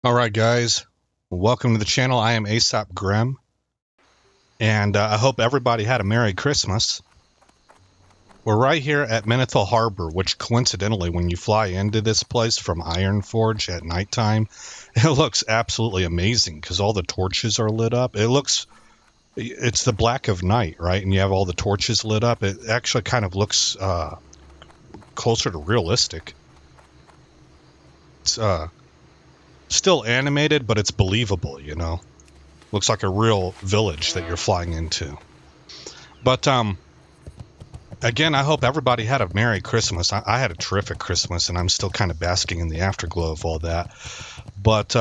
All right, guys, welcome to the channel. I am Aesop Grimm, and I hope everybody had a Merry Christmas. We're right here at Menethil Harbor, which coincidentally, when you fly into this place from Ironforge at nighttime, it looks absolutely amazing because all the torches are lit up. It's the black of night, right? And you have all the torches lit up. It actually kind of looks closer to realistic. It's still animated, but it's believable, you know? Looks like a real village that you're flying into. But, again, I hope everybody had a Merry Christmas. I had a terrific Christmas, and I'm still kind of basking in the afterglow of all that. But,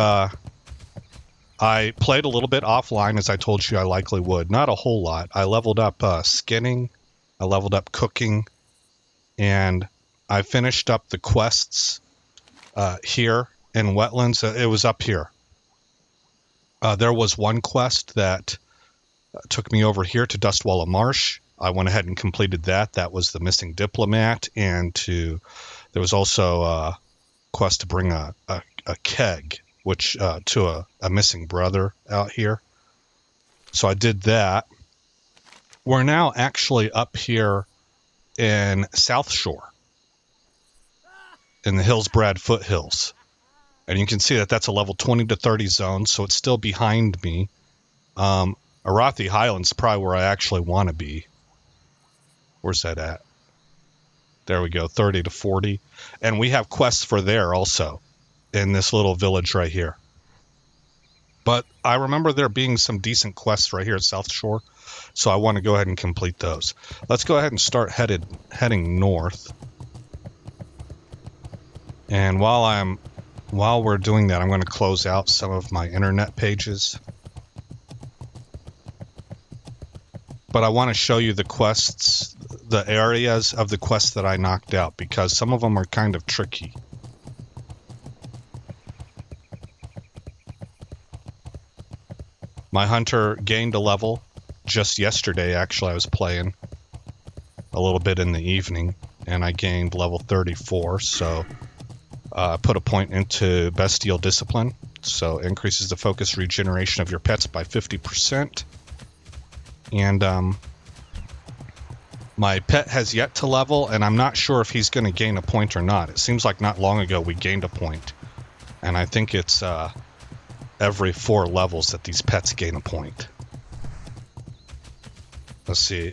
I played a little bit offline, as I told you I likely would. Not a whole lot. I leveled up, skinning. I leveled up cooking. And I finished up the quests, here in Wetlands. It was up here. There was one quest that took me over here to Dustwalla Marsh. I went ahead and completed that. That was the missing diplomat, and there was also a quest to bring a keg, which to a missing brother out here. So I did that. We're now actually up here in Southshore, in the Hillsbrad foothills. And you can see that that's a level 20 to 30 zone, so it's still behind me. Arathi Highlands is probably where I actually want to be. Where's that at? There we go, 30 to 40. And we have quests for there also, in this little village right here. But I remember there being some decent quests right here at Southshore, so I want to go ahead and complete those. Let's go ahead and start heading north. And while we're doing that, I'm going to close out some of my internet pages. But I want to show you the quests, the areas of the quests that I knocked out, because some of them are kind of tricky. My hunter gained a level just yesterday. Actually, I was playing a little bit in the evening, and I gained level 34, so put a point into Bestial Discipline, so increases the focus regeneration of your pets by 50%. And my pet has yet to level, and I'm not sure if he's going to gain a point or not. It seems like not long ago we gained a point, and I think it's every 4 levels that these pets gain a point. Let's see,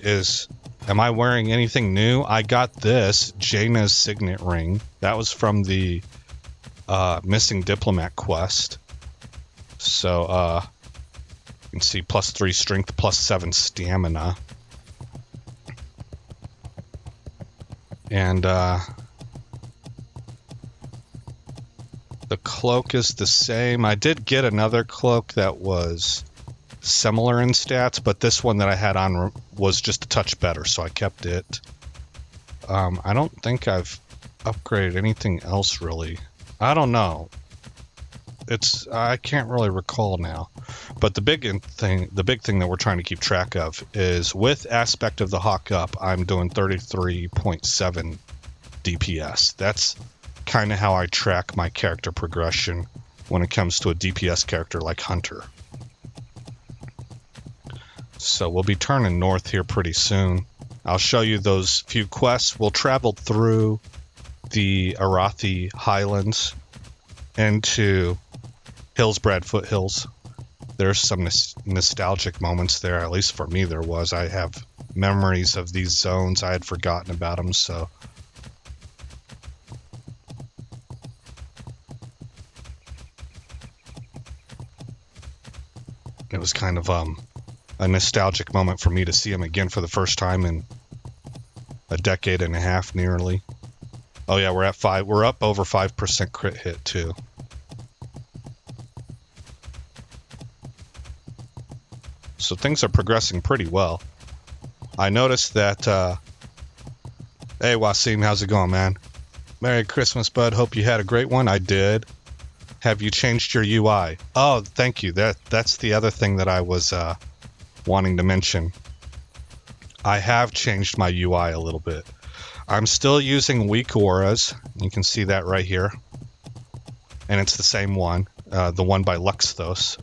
am I wearing anything new? I got this Jaina's Signet Ring. That was from the Missing Diplomat quest. So, you can see +3 strength, +7 stamina. And, the cloak is the same. I did get another cloak that was similar in stats, but this one that I had on was just a touch better, so I kept it. I don't think I've upgraded anything else really. I don't know. I can't really recall now. But the big thing that we're trying to keep track of is with Aspect of the Hawk up, I'm doing 33.7 DPS. That's kind of how I track my character progression when it comes to a DPS character like Hunter. So we'll be turning north here pretty soon. I'll show you those few quests. We'll travel through the Arathi Highlands into Hillsbrad Foothills. There's some nostalgic moments there, at least for me there was. I have memories of these zones. I had forgotten about them, so it was kind of a nostalgic moment for me to see him again for the first time in a decade and a half nearly. Oh yeah, we're up over 5% crit hit too. So things are progressing pretty well. I noticed that, hey Wasim, how's it going, man? Merry Christmas, bud. Hope you had a great one. I did. Have you changed your UI? Oh, thank you. That's the other thing that I was wanting to mention. I have changed my UI a little bit. I'm still using weak auras. You can see that right here. And it's the same one. the one by Luxthos.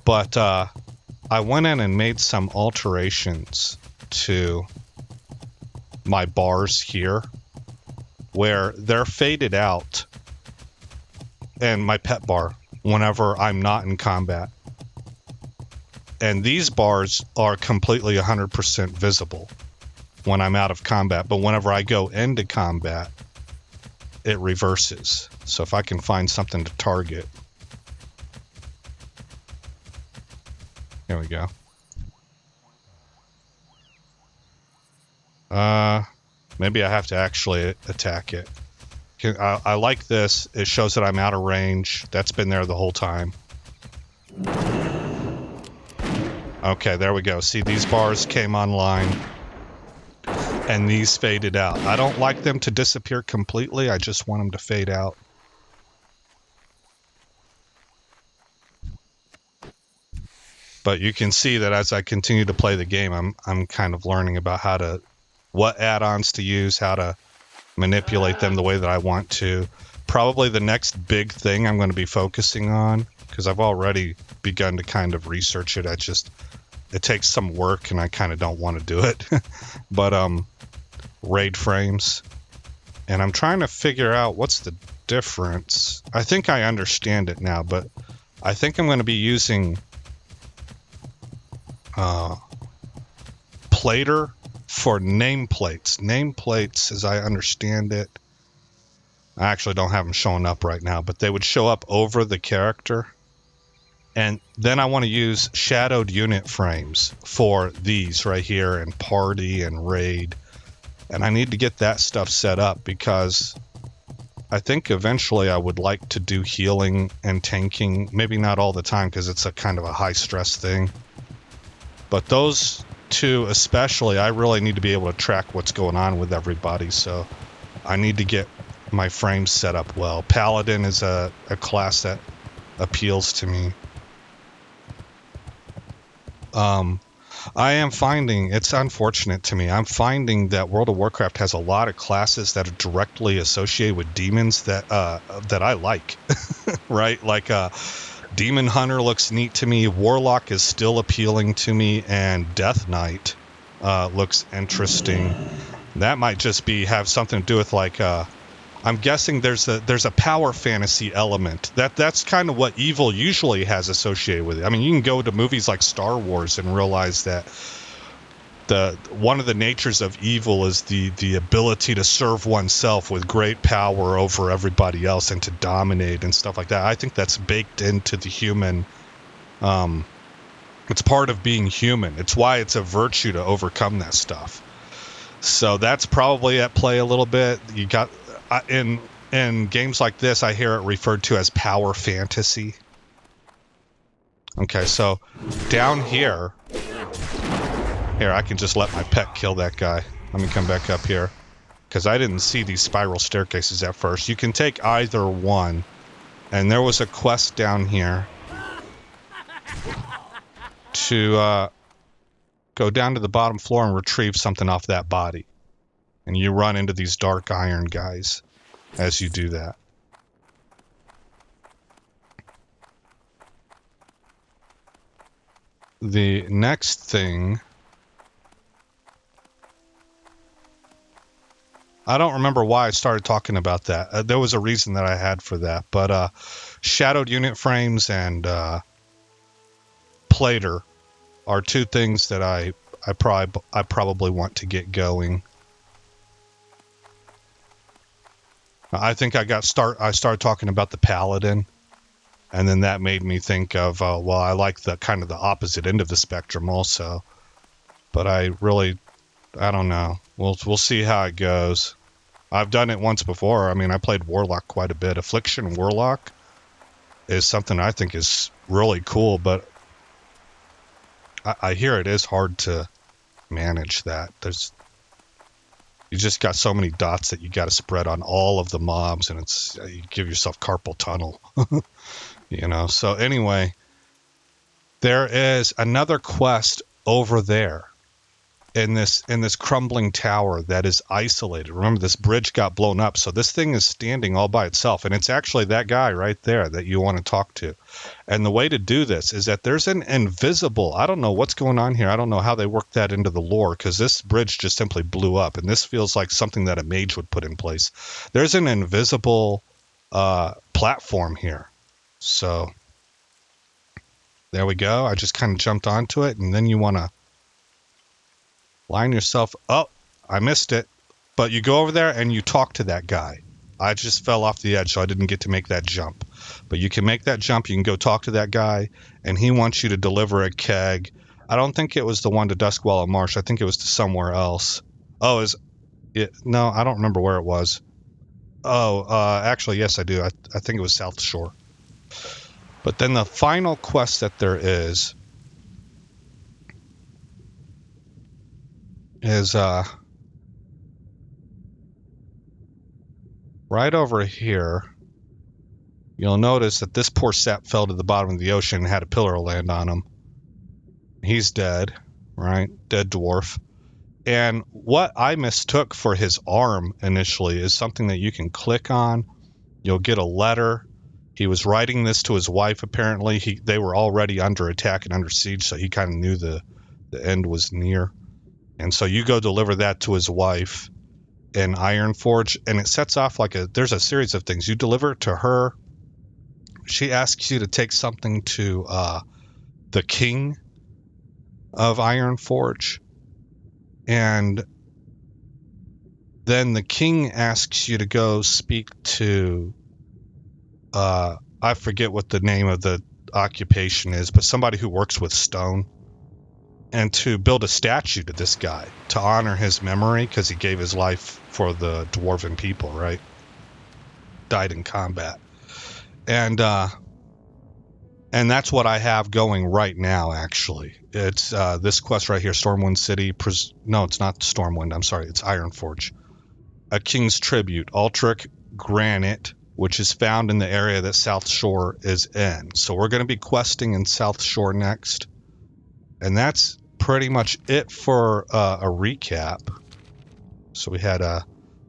But I went in and made some alterations to my bars here, where they're faded out, and my pet bar whenever I'm not in combat. And these bars are completely 100% visible when I'm out of combat, but whenever I go into combat, it reverses. So if I can find something to target. Here we go. Maybe I have to actually attack it. I like this. It shows that I'm out of range. That's been there the whole time. Okay, there we go. See, these bars came online, and these faded out. I don't like them to disappear completely. I just want them to fade out. But you can see that as I continue to play the game, I'm kind of learning about what add-ons to use, how to manipulate them the way that I want to. Probably the next big thing I'm going to be focusing on, because I've already begun to kind of research it. It takes some work, and I kind of don't want to do it. But raid frames, and I'm trying to figure out what's the difference. I think I understand it now, but I think I'm going to be using plater for nameplates. Nameplates, as I understand it, I actually don't have them showing up right now, but they would show up over the character. And then I want to use shadowed unit frames for these right here, and party and raid. And I need to get that stuff set up, because I think eventually I would like to do healing and tanking. Maybe not all the time, because it's a kind of a high stress thing. But those two especially, I really need to be able to track what's going on with everybody. So I need to get my frames set up well. Paladin is a class that appeals to me. I am finding, it's unfortunate to me, I'm finding that World of Warcraft has a lot of classes that are directly associated with demons that I like. Right? Like Demon Hunter looks neat to me, Warlock is still appealing to me, and Death Knight looks interesting. That might just have something to do with, like, I'm guessing there's a power fantasy element. That's kind of what evil usually has associated with it. I mean, you can go to movies like Star Wars and realize that one of the natures of evil is the ability to serve oneself with great power over everybody else and to dominate and stuff like that. I think that's baked into the human. It's part of being human. It's why it's a virtue to overcome that stuff. So that's probably at play a little bit. You got in games like this, I hear it referred to as power fantasy. Okay, so down here, I can just let my pet kill that guy. Let me come back up here, because I didn't see these spiral staircases at first. You can take either one, and there was a quest down here to go down to the bottom floor and retrieve something off that body. And you run into these dark iron guys as you do that. The next thing, I don't remember why I started talking about that. There was a reason that I had for that. But shadowed unit frames and plater are two things that I probably want to get going. I think I started talking about the Paladin, and then that made me think of, well, I like the kind of the opposite end of the spectrum also. But I don't know. We'll see how it goes. I've done it once before. I mean, I played Warlock quite a bit. Affliction Warlock is something I think is really cool, but I hear it is hard to manage that. You just got so many dots that you got to spread on all of the mobs, and you give yourself carpal tunnel. You know. So anyway, there is another quest over there, in this crumbling tower that is isolated. Remember, this bridge got blown up, so this thing is standing all by itself, and it's actually that guy right there that you want to talk to. And the way to do this is that there's an invisible, I don't know what's going on here. I don't know how they worked that into the lore, because this bridge just simply blew up, and this feels like something that a mage would put in place. There's an invisible platform here. So there we go. I just kind of jumped onto it, and then you want to line yourself up. I missed it. But you go over there and you talk to that guy. I just fell off the edge, so I didn't get to make that jump. But you can make that jump. You can go talk to that guy, and he wants you to deliver a keg. I don't think it was the one to Duskwall Marsh. I think it was to somewhere else. Oh, is it? No, I don't remember where it was. Oh, actually, yes, I do. I think it was Southshore. But then the final quest that there is right over here. You'll notice that this poor sap fell to the bottom of the ocean and had a pillar land on him. He's dead, right? Dead dwarf. And what I mistook for his arm initially is something that you can click on. You'll get a letter. He was writing this to his wife, apparently. They were already under attack and under siege, so he kind of knew the end was near. And so you go deliver that to his wife in Ironforge, and it sets off there's a series of things. You deliver it to her. She asks you to take something to the king of Ironforge. And then the king asks you to go speak to, I forget what the name of the occupation is, but somebody who works with stone, and to build a statue to this guy to honor his memory, because he gave his life for the dwarven people, right? Died in combat. And that's what I have going right now, actually. It's this quest right here, Stormwind City. No, it's not Stormwind. I'm sorry. It's Ironforge. A King's Tribute, Altric Granite, which is found in the area that Southshore is in. So we're going to be questing in Southshore next. And that's pretty much it for a recap. So we had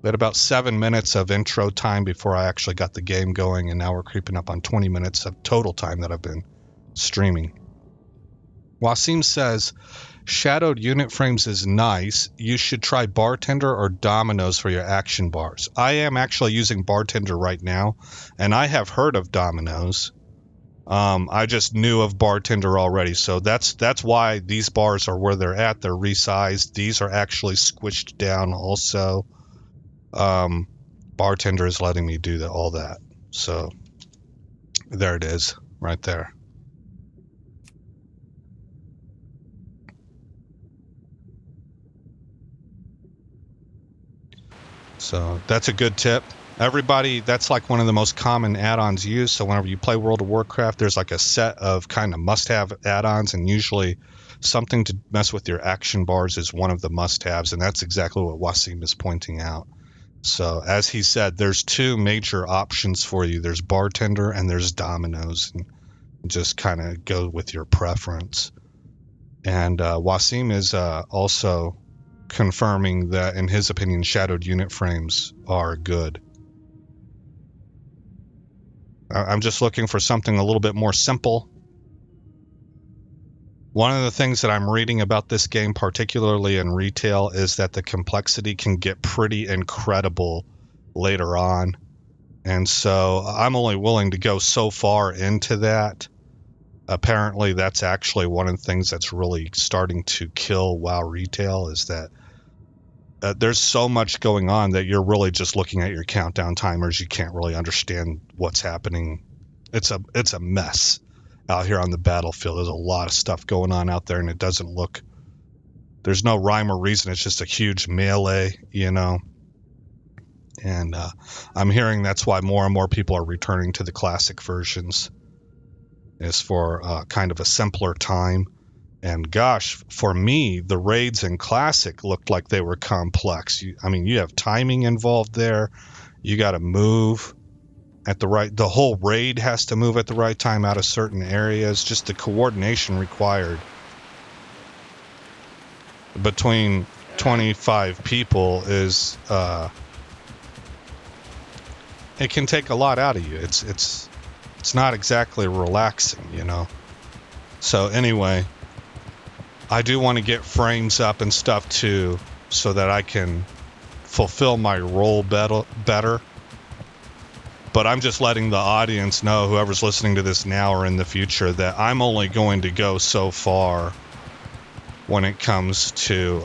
about 7 minutes of intro time before I actually got the game going, and now we're creeping up on 20 minutes of total time that I've been streaming. Wasim says, shadowed unit frames is nice. You should try Bartender or Dominoes for your action bars. I am actually using Bartender right now, and I have heard of Dominoes. I just knew of Bartender already, so that's why these bars are where they're at. They're resized. These are actually squished down also. Bartender is letting me do all that. So there it is right there. So that's a good tip. Everybody, that's like one of the most common add-ons used. So whenever you play World of Warcraft, there's like a set of kind of must-have add-ons, and usually something to mess with your action bars is one of the must-haves, and that's exactly what Wasim is pointing out. So as he said, there's two major options for you. There's Bartender and there's Dominoes, and just kind of go with your preference. And Wasim is also confirming that, in his opinion, shadowed unit frames are good. I'm just looking for something a little bit more simple. One of the things that I'm reading about this game, particularly in retail, is that the complexity can get pretty incredible later on. And so I'm only willing to go so far into that. Apparently, that's actually one of the things that's really starting to kill WoW retail, is that there's so much going on that you're really just looking at your countdown timers. You can't really understand what's happening. It's a mess out here on the battlefield. There's a lot of stuff going on out there, and it doesn't look, there's no rhyme or reason. It's just a huge melee, you know. And I'm hearing that's why more and more people are returning to the classic versions, is for kind of a simpler time. And gosh, for me, the raids in Classic looked like they were complex. You have timing involved there. You got to move at the whole raid has to move at the right time out of certain areas. Just the coordination required between 25 people is it can take a lot out of you. It's not exactly relaxing, you know. So anyway, I do want to get frames up and stuff too, so that I can fulfill my role better. But I'm just letting the audience know, whoever's listening to this now or in the future, that I'm only going to go so far when it comes to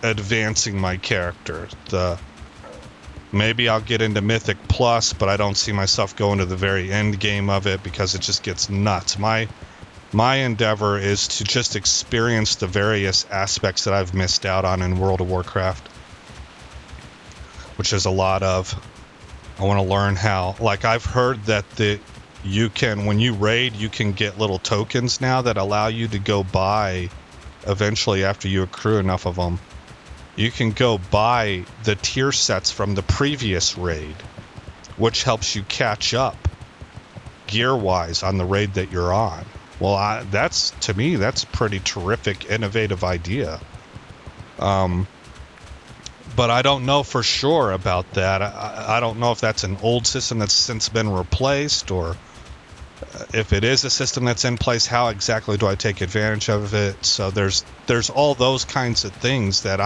advancing my character. Maybe I'll get into Mythic Plus, but I don't see myself going to the very end game of it because it just gets nuts. My endeavor is to just experience the various aspects that I've missed out on in World of Warcraft, which is a lot of. I want to learn how, like, I've heard that you can, when you raid, you can get little tokens now that allow you to go buy, eventually after you accrue enough of them, you can go buy the tier sets from the previous raid, which helps you catch up gear-wise on the raid that you're on. Well, to me, that's a pretty terrific, innovative idea. But I don't know for sure about that. I don't know if that's an old system that's since been replaced, or if it is a system that's in place, how exactly do I take advantage of it? So there's all those kinds of things that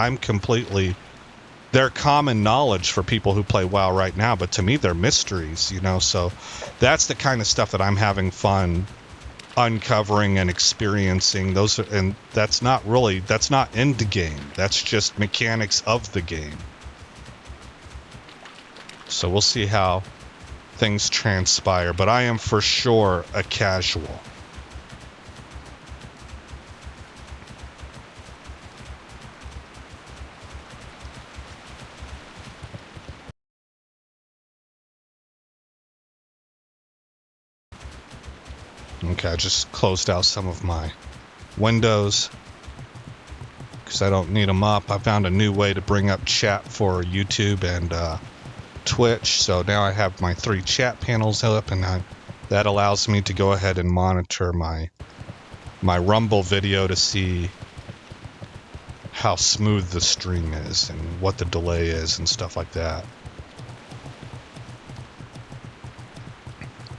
they're common knowledge for people who play WoW right now, but to me they're mysteries, you know. So that's the kind of stuff that I'm having fun uncovering and experiencing. And that's not end game. That's just mechanics of the game. So we'll see how things transpire, but I am for sure a casual. Okay, I just closed out some of my windows because I don't need them up. I found a new way to bring up chat for YouTube and Twitch, so now I have my 3 chat panels up, and that allows me to go ahead and monitor my Rumble video to see how smooth the stream is and what the delay is and stuff like that.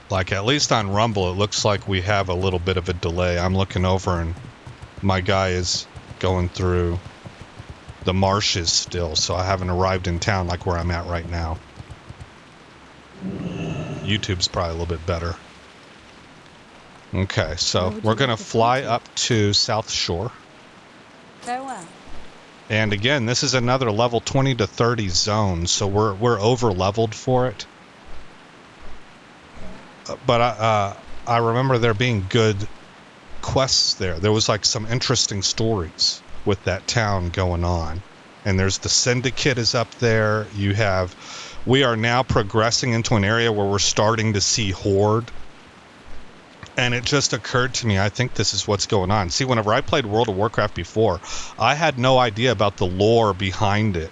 Like, at least on Rumble, it looks like we have a little bit of a delay. I'm looking over and my guy is going through the marshes still, so I haven't arrived in town like where I'm at right now. YouTube's probably a little bit better. Okay, so we're going to fly up to Southshore. Farewell. And again, this is another level 20 to 30 zone, so we're over-leveled for it. But I remember there being good quests there. There was like some interesting stories with that town going on. And there's the Syndicate is up there. We are now progressing into an area where we're starting to see Horde. And it just occurred to me, I think this is what's going on. See, whenever I played World of Warcraft before, I had no idea about the lore behind it.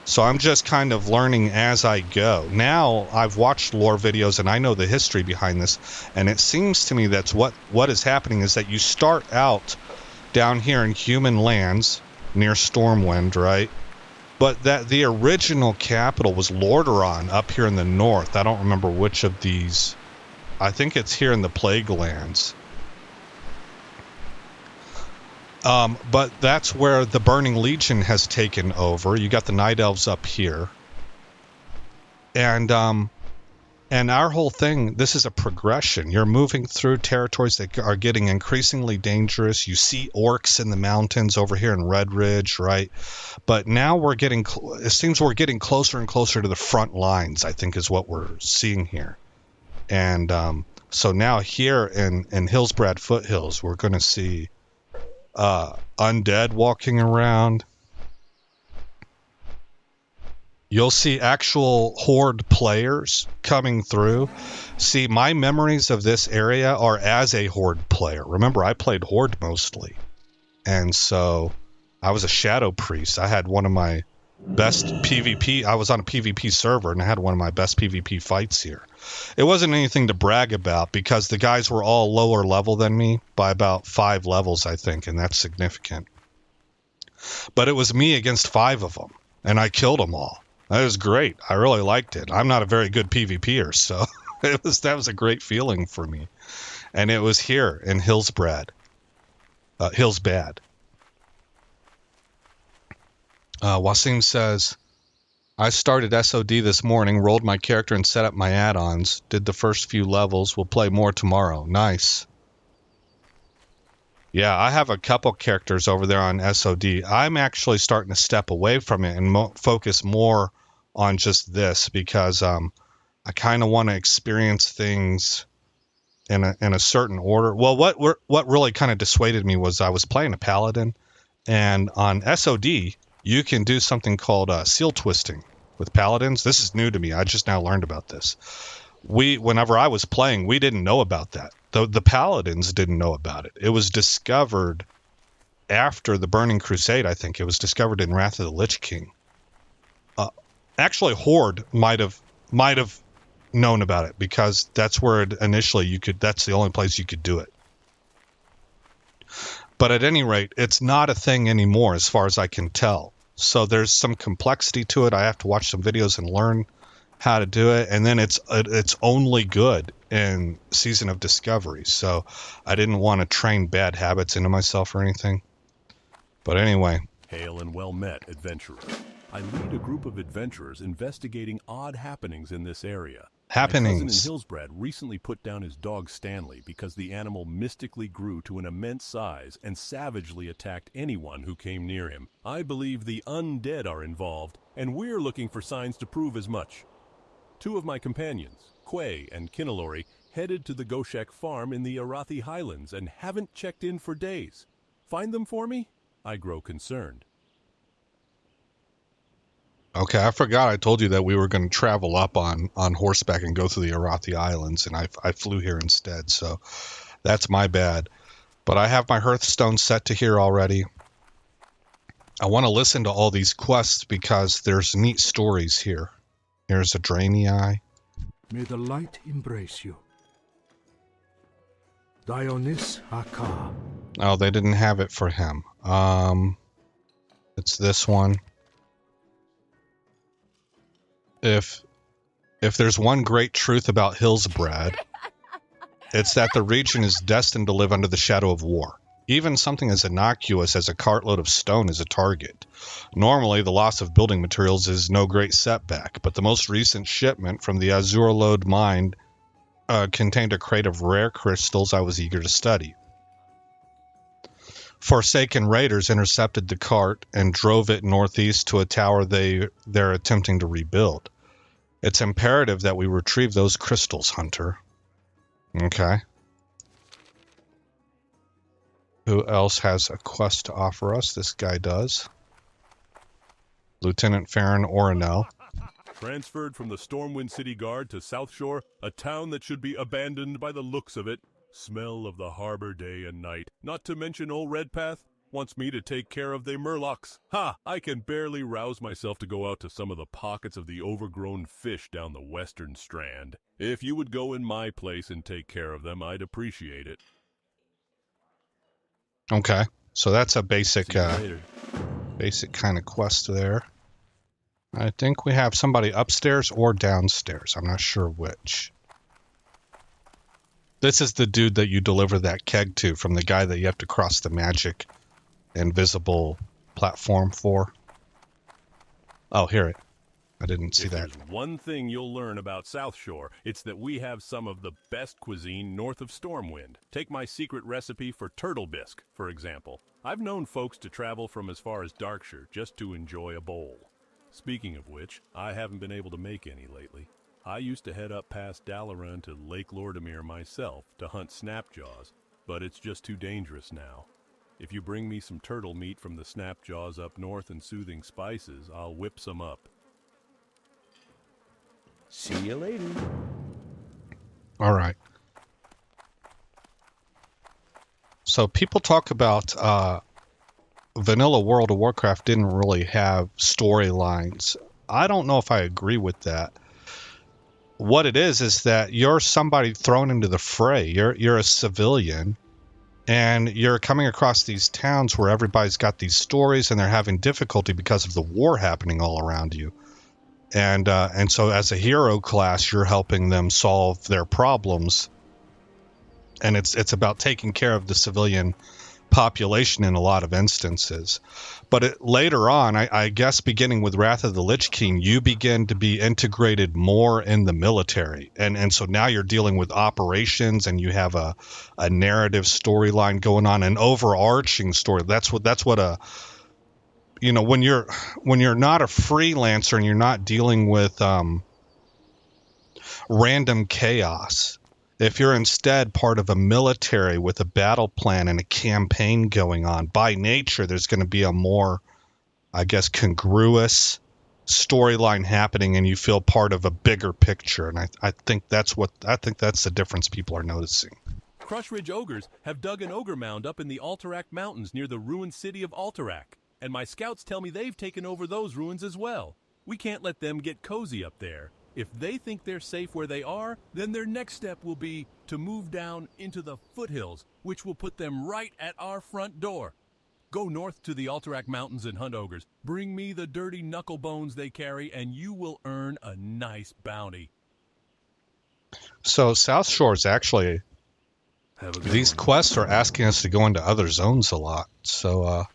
So I'm just kind of learning as I go. Now I've watched lore videos and I know the history behind this. And it seems to me that's what is happening is that you start out down here in human lands near Stormwind, right? But that the original capital was Lordaeron up here in the north. I don't remember which of these. I think it's here in the Plague Lands. But that's where the Burning Legion has taken over. You got the Night Elves up here. And our whole thing, this is a progression. You're moving through territories that are getting increasingly dangerous. You see orcs in the mountains over here in Red Ridge, right? But now it seems we're getting closer and closer to the front lines, I think is what we're seeing here. And so now here in Hillsbrad Foothills, we're going to see undead walking around. You'll see actual Horde players coming through. See, my memories of this area are as a Horde player. Remember, I played Horde mostly. And so I was a Shadow Priest. I had one of my best PvP. I was on a PvP server and I had one of my best PvP fights here. It wasn't anything to brag about because the guys were all lower level than me by about 5 levels, I think, and that's significant. But it was me against 5 of them, and I killed them all. That was great. I really liked it. I'm not a very good PvPer, so that was a great feeling for me. And it was here in Hillsbad. Wasim says, I started SOD this morning, rolled my character and set up my add-ons. Did the first few levels. We'll play more tomorrow. Nice. Yeah, I have a couple characters over there on SOD. I'm actually starting to step away from it and focus more on just this because I kind of want to experience things in a certain order. Well, what really kind of dissuaded me was I was playing a paladin, and on SOD you can do something called seal twisting with paladins. This is new to me. I just now learned about this. Whenever I was playing, we didn't know about that. The paladins didn't know about it. It was discovered after the Burning Crusade, I think. It was discovered in Wrath of the Lich King. Actually, Horde might have known about it because that's where initially that's the only place you could do it. But at any rate, it's not a thing anymore as far as I can tell. So there's some complexity to it. I have to watch some videos and learn how to do it, and then it's only good in Season of Discovery. So I didn't want to train bad habits into myself or anything. But anyway. Hail and well met, adventurer. I lead a group of adventurers investigating odd happenings in this area. Happenings. My cousin in Hillsbrad recently put down his dog Stanley because the animal mystically grew to an immense size and savagely attacked anyone who came near him. I believe the undead are involved, and we're looking for signs to prove as much. 2 of my companions, Quay and Kinalori, headed to the Goshek farm in the Arathi Highlands and haven't checked in for days. Find them for me? I grow concerned. Okay, I forgot I told you that we were going to travel up on horseback and go through the Arathi Islands, and I flew here instead, so that's my bad. But I have my Hearthstone set to here already. I want to listen to all these quests because there's neat stories here. Here's a Draenei. May the light embrace you. Dionys Haka. Oh, they didn't have it for him. It's this one. If there's one great truth about Hillsbrad, it's that the region is destined to live under the shadow of war. Even something as innocuous as a cartload of stone is a target. Normally, the loss of building materials is no great setback, but the most recent shipment from the Azurlode mine contained a crate of rare crystals I was eager to study. Forsaken raiders intercepted the cart and drove it northeast to a tower they're attempting to rebuild. It's imperative that we retrieve those crystals, Hunter. Okay. Who else has a quest to offer us? This guy does. Lieutenant Farron Orinell. Transferred from the Stormwind City Guard to Southshore, a town that should be abandoned by the looks of it. Smell of the harbor day and night. Not to mention old Redpath wants me to take care of they murlocs. Ha! I can barely rouse myself to go out to some of the pockets of the overgrown fish down the western strand. If you would go in my place and take care of them, I'd appreciate it. Okay, so that's a basic kind of quest there. I think we have somebody upstairs or downstairs. I'm not sure which. This is the dude that you deliver that keg to from the guy that you have to cross the magic invisible platform for. Oh, hear it. I didn't see that. There's one thing you'll learn about Southshore, it's that we have some of the best cuisine north of Stormwind. Take my secret recipe for turtle bisque, for example. I've known folks to travel from as far as Darkshire just to enjoy a bowl. Speaking of which, I haven't been able to make any lately. I used to head up past Dalaran to Lake Lordamere myself to hunt snapjaws, but it's just too dangerous now. If you bring me some turtle meat from the snapjaws up north and soothing spices, I'll whip some up. See you later. All right. So people talk about vanilla World of Warcraft didn't really have storylines. I don't know if I agree with that. What it is that you're somebody thrown into the fray. You're a civilian, And you're coming across these towns where everybody's got these stories and they're having difficulty because of the war happening all around you. And so as a hero class, you're helping them solve their problems. And it's about taking care of the civilian population in a lot of instances. But later on, I guess beginning with Wrath of the Lich King, you begin to be integrated more in the military. And so now you're dealing with operations and you have a narrative storyline going on, an overarching story. That's what a, you know, when you're not a freelancer and you're not dealing with random chaos. If you're instead part of a military with a battle plan and a campaign going on, by nature, there's going to be a more, I guess, congruous storyline happening, and you feel part of a bigger picture. And I think that's the difference people are noticing. Crush Ridge Ogres have dug an ogre mound up in the Alterac Mountains near the ruined city of Alterac, and my scouts tell me they've taken over those ruins as well. We can't let them get cozy up there. If they think they're safe where they are, then their next step will be to move down into the foothills, which will put them right at our front door. Go north to the Alterac Mountains and hunt ogres. Bring me the dirty knuckle bones they carry, and you will earn a nice bounty. So Southshore is actually, these quests are asking us to go into other zones a lot. So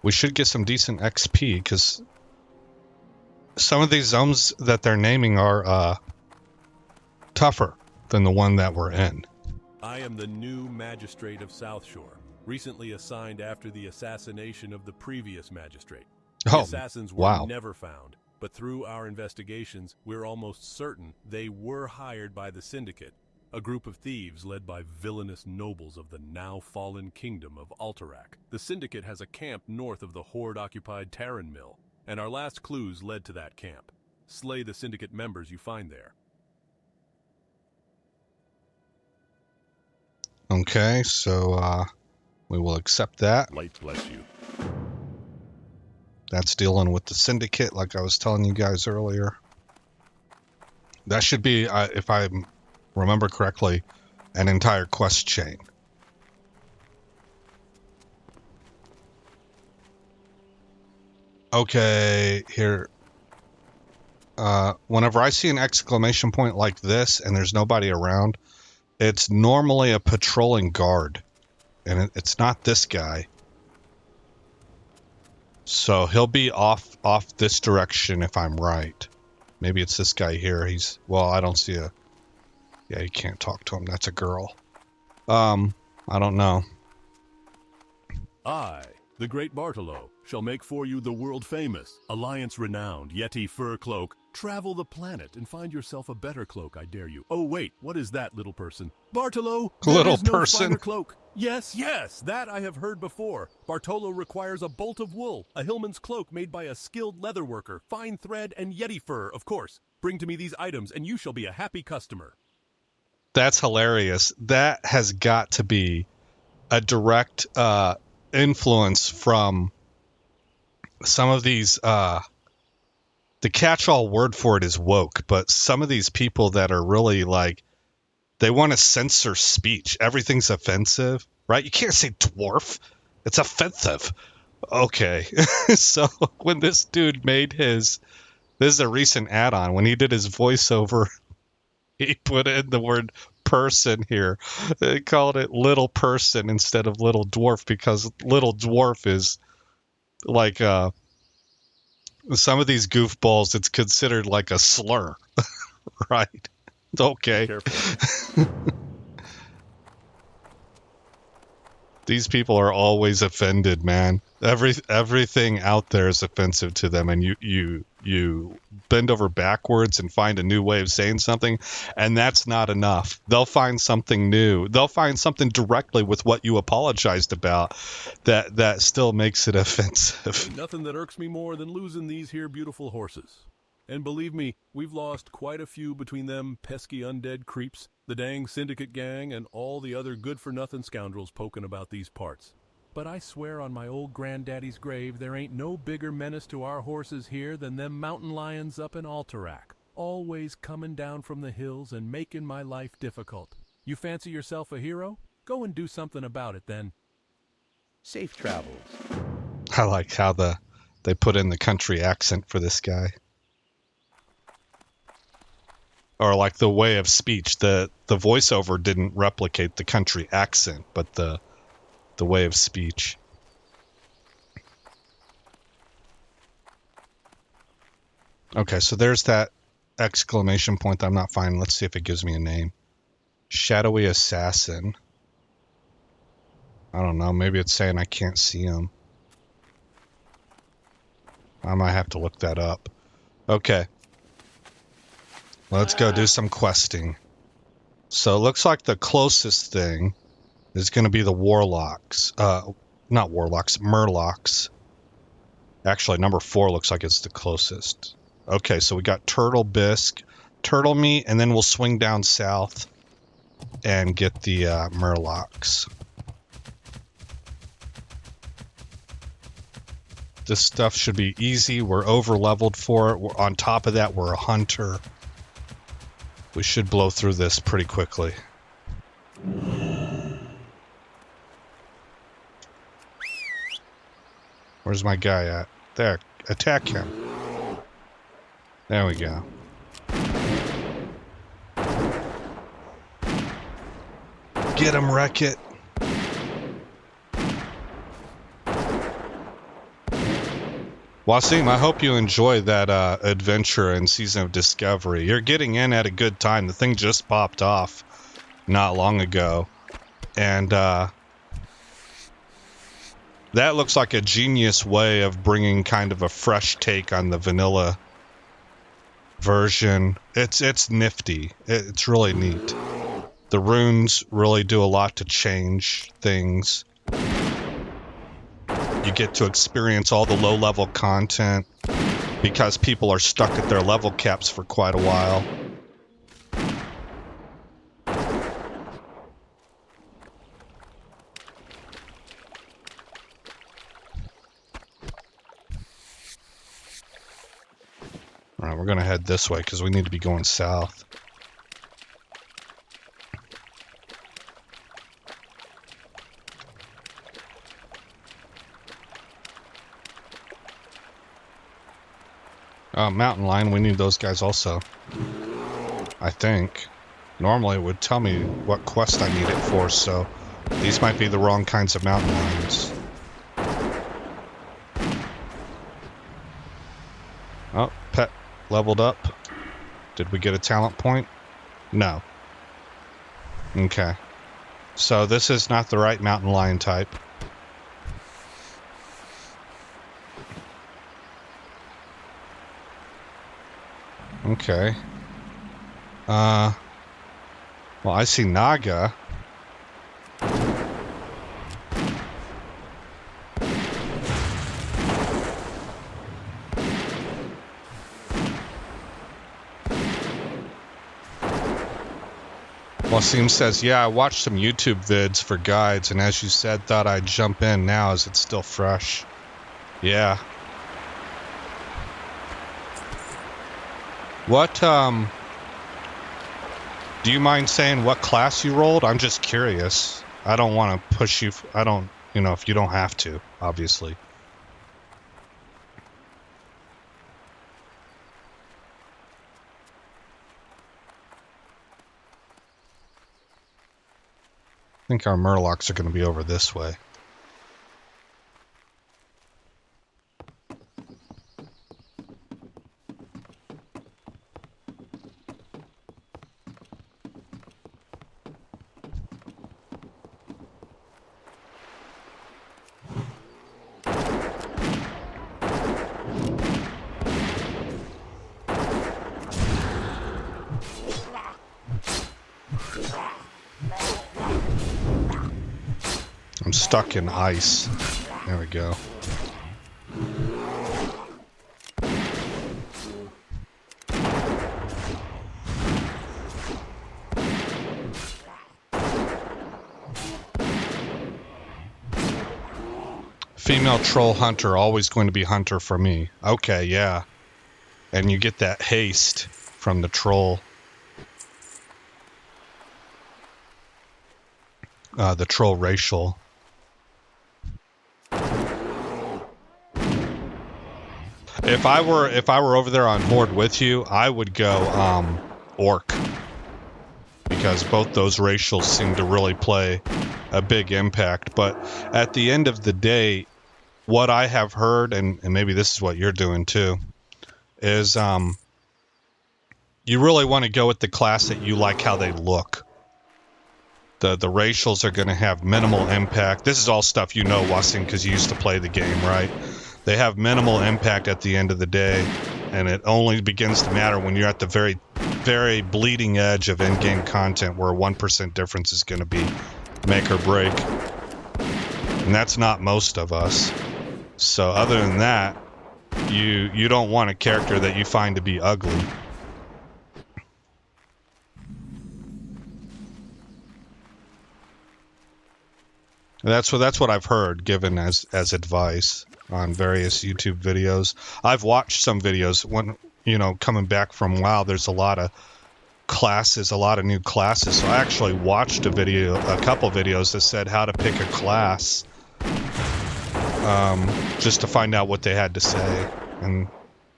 we should get some decent XP, because some of these zones that they're naming are tougher than the one that we're in. I am the new magistrate of Southshore, recently assigned after the assassination of the previous magistrate. The assassins were never found, but through our investigations, we're almost certain they were hired by the Syndicate, a group of thieves led by villainous nobles of the now-fallen kingdom of Alterac. The Syndicate has a camp north of the Horde-occupied Terran Mill, and our last clues led to that camp. Slay the Syndicate members you find there. Okay, so we will accept that. Light bless you. That's dealing with the Syndicate, like I was telling you guys earlier. That should be, if I remember correctly, an entire quest chain. Okay, here. Whenever I see an exclamation point like this and there's nobody around, it's normally a patrolling guard. And it's not this guy. So he'll be off this direction if I'm right. Maybe it's this guy here. Well, I don't see a... Yeah, you can't talk to him. That's a girl. I don't know. I, the great Bartolo, shall make for you the world-famous, alliance-renowned Yeti fur cloak. Travel the planet and find yourself a better cloak, I dare you. Oh, wait, what is that, little person? Bartolo, there is no finer cloak. Yes, that I have heard before. Bartolo requires a bolt of wool, a hillman's cloak made by a skilled leather worker, fine thread, and Yeti fur, of course. Bring to me these items, and you shall be a happy customer. That's hilarious. That has got to be a direct influence from some of these... the catch-all word for it is woke, but some of these people that are really like, they want to censor speech. Everything's offensive, right? You can't say dwarf. It's offensive. Okay. So when this dude made this is a recent add-on, when he did his voiceover, he put in the word person here. They called it little person instead of little dwarf, because little dwarf is like, some of these goofballs, it's considered like a slur, right? Okay. These people are always offended, man. Everything out there is offensive to them, and you bend over backwards and find a new way of saying something, and that's not enough. They'll find something new. They'll find something directly with what you apologized about that still makes it offensive. Ain't nothing that irks me more than losing these here beautiful horses. And believe me, we've lost quite a few between them pesky undead creeps, the dang Syndicate gang, and all the other good-for-nothing scoundrels poking about these parts. But I swear on my old granddaddy's grave there ain't no bigger menace to our horses here than them mountain lions up in Alterac, always coming down from the hills and making my life difficult. You fancy yourself a hero? Go and do something about it then. Safe travels. I like how they put in the country accent for this guy. Or like the way of speech. The voiceover didn't replicate the country accent, but the way of speech. Okay, so there's that exclamation point that I'm not finding. Let's see if it gives me a name. Shadowy Assassin. I don't know. Maybe it's saying I can't see him. I might have to look that up. Okay. Let's go do some questing. So it looks like the closest thing is going to be the Warlocks. Not Warlocks, Murlocs. Actually, number 4 looks like it's the closest. Okay, so we got Turtle Bisque, Turtle Meat, and then we'll swing down south and get the Murlocs. This stuff should be easy. We're over-leveled for it. On top of that, we're a hunter. We should blow through this pretty quickly. Where's my guy at? There. Attack him. There we go. Get him, Wreck-It. Wasim, I hope you enjoy that adventure and Season of Discovery. You're getting in at a good time. The thing just popped off not long ago. And that looks like a genius way of bringing kind of a fresh take on the vanilla version. It's nifty. It's really neat. The runes really do a lot to change things. You get to experience all the low-level content because people are stuck at their level caps for quite a while. All right, we're going to head this way because we need to be going south. Mountain Lion, we need those guys also. I think. Normally it would tell me what quest I need it for, so these might be the wrong kinds of Mountain Lions. Oh, pet leveled up. Did we get a talent point? No. Okay. So this is not the right Mountain Lion type. Okay. Well, I see Naga. Wasim says, yeah, I watched some YouTube vids for guides, and as you said, thought I'd jump in now as it's still fresh. Yeah. What, do you mind saying what class you rolled? I'm just curious. I don't want to push you. I don't, if you don't have to, obviously. I think our Murlocs are going to be over this way. I'm stuck in ice. There we go. Female troll hunter, always going to be hunter for me. Okay, yeah. And you get that haste from the troll. the troll racial. If I were over there on Horde with you, I would go Orc, because both those racials seem to really play a big impact. But at the end of the day, what I have heard, and maybe this is what you're doing too, is you really want to go with the class that you like how they look. The racials are going to have minimal impact. This is all stuff you know, Wasim, because you used to play the game, right? They have minimal impact at the end of the day, and it only begins to matter when you're at the very, very bleeding edge of in-game content, where 1% difference is going to be make or break. And that's not most of us. So other than that, you don't want a character that you find to be ugly. That's what I've heard given as advice on various YouTube videos. I've watched some videos when, you know, coming back from WoW, there's a lot of classes, a lot of new classes. So I actually watched a couple videos that said how to pick a class, just to find out what they had to say. And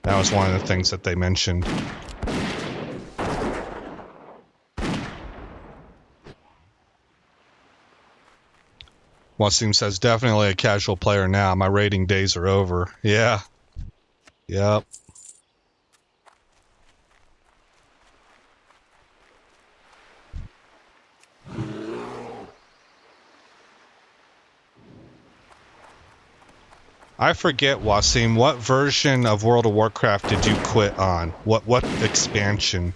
that was one of the things that they mentioned. Wasim says, definitely a casual player now. My raiding days are over. Yeah. Yep. I forget, Wasim, what version of World of Warcraft did you quit on? What expansion?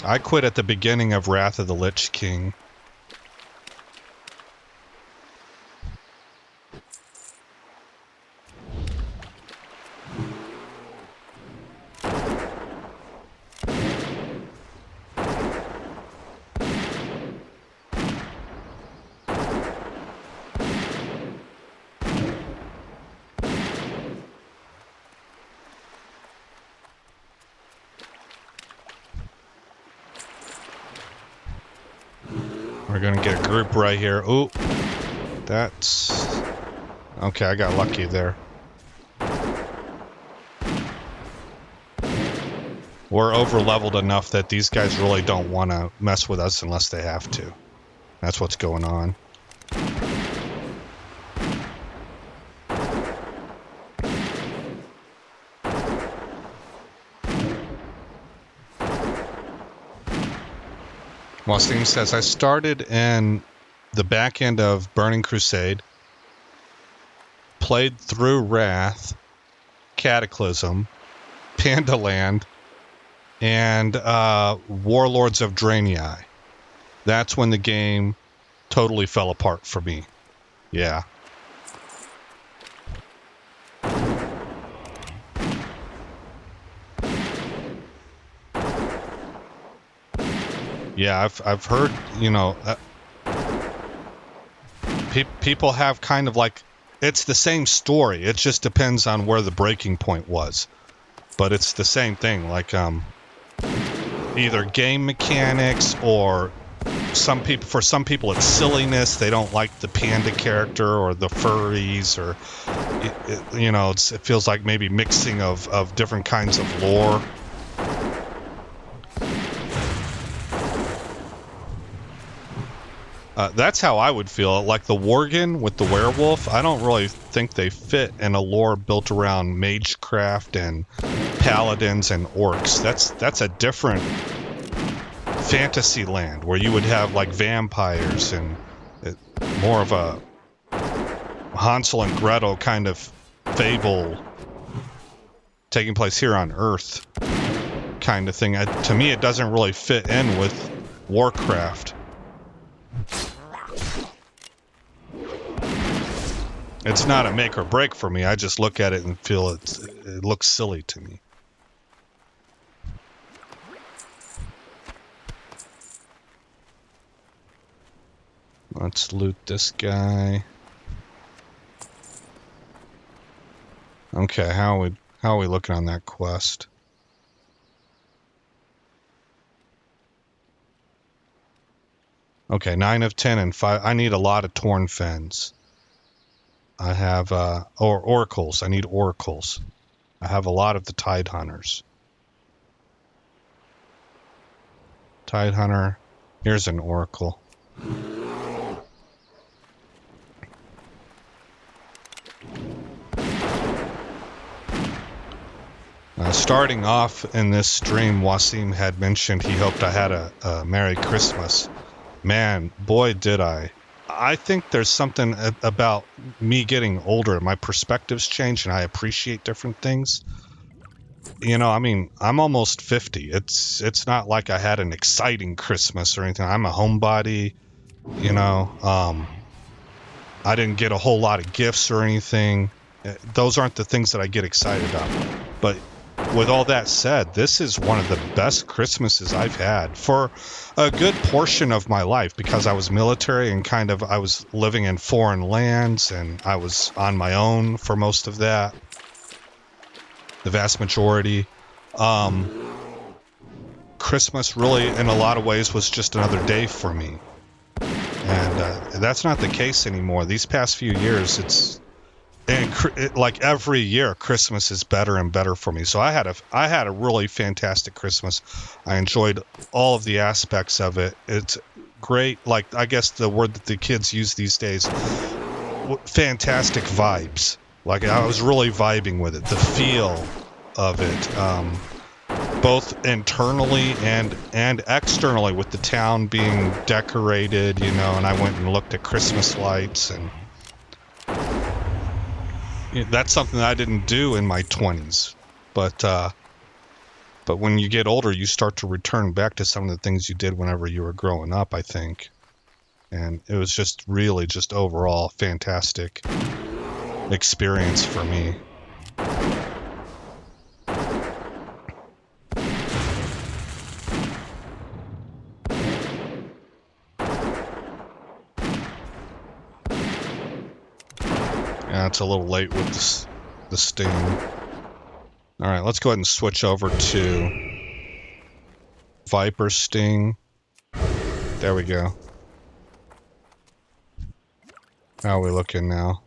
I quit at the beginning of Wrath of the Lich King. We're gonna get a group right here. Ooh, that's... Okay, I got lucky there. We're over-leveled enough that these guys really don't want to mess with us unless they have to. That's what's going on. Wasim says, I started in the back end of Burning Crusade, played through Wrath, Cataclysm, Pandaland, and Warlords of Draenei. That's when the game totally fell apart for me. Yeah. Yeah, I've heard, you know, people have kind of like, it's the same story. It just depends on where the breaking point was. But it's the same thing, like either game mechanics or for some people it's silliness. They don't like the panda character or the furries, or you know, it feels like maybe mixing of different kinds of lore. That's how I would feel. Like the Worgen with the werewolf, I don't really think they fit in a lore built around magecraft and paladins and orcs. That's a different fantasy land where you would have like vampires and more of a Hansel and Gretel kind of fable taking place here on Earth kind of thing. To me, it doesn't really fit in with Warcraft. It's not a make or break for me. I just look at it and feel it looks silly to me. Let's loot this guy. Okay, how are we looking on that quest? Okay, 9 of 10 and 5. I need a lot of torn fens. I have, or oracles. I need oracles. I have a lot of the tide hunters. Tide hunter. Here's an oracle. Starting off in this stream, Wasim had mentioned he hoped I had a Merry Christmas. Man, boy, did I. I think there's something about me getting older. My perspectives change and I appreciate different things. You know, I mean, I'm almost 50. It's not like I had an exciting Christmas or anything. I'm a homebody, you know. I didn't get a whole lot of gifts or anything. Those aren't the things that I get excited about. But with all that said, this is one of the best Christmases I've had for a good portion of my life because I was military and I was living in foreign lands and I was on my own for most of that. The vast majority. Christmas really, in a lot of ways, was just another day for me. And that's not the case anymore. These past few years, like every year, Christmas is better and better for me. So I had a really fantastic Christmas. I enjoyed all of the aspects of it. It's great. Like, I guess the word that the kids use these days, fantastic vibes. Like, I was really vibing with it. The feel of it, both internally and externally, with the town being decorated, you know, and I went and looked at Christmas lights, and that's something that I didn't do in my 20s. But when you get older, you start to return back to some of the things you did whenever you were growing up, I think. And it was just really just overall fantastic experience for me. Yeah, it's a little late with the sting. All right, let's go ahead and switch over to Viper Sting. There we go. How are we looking now?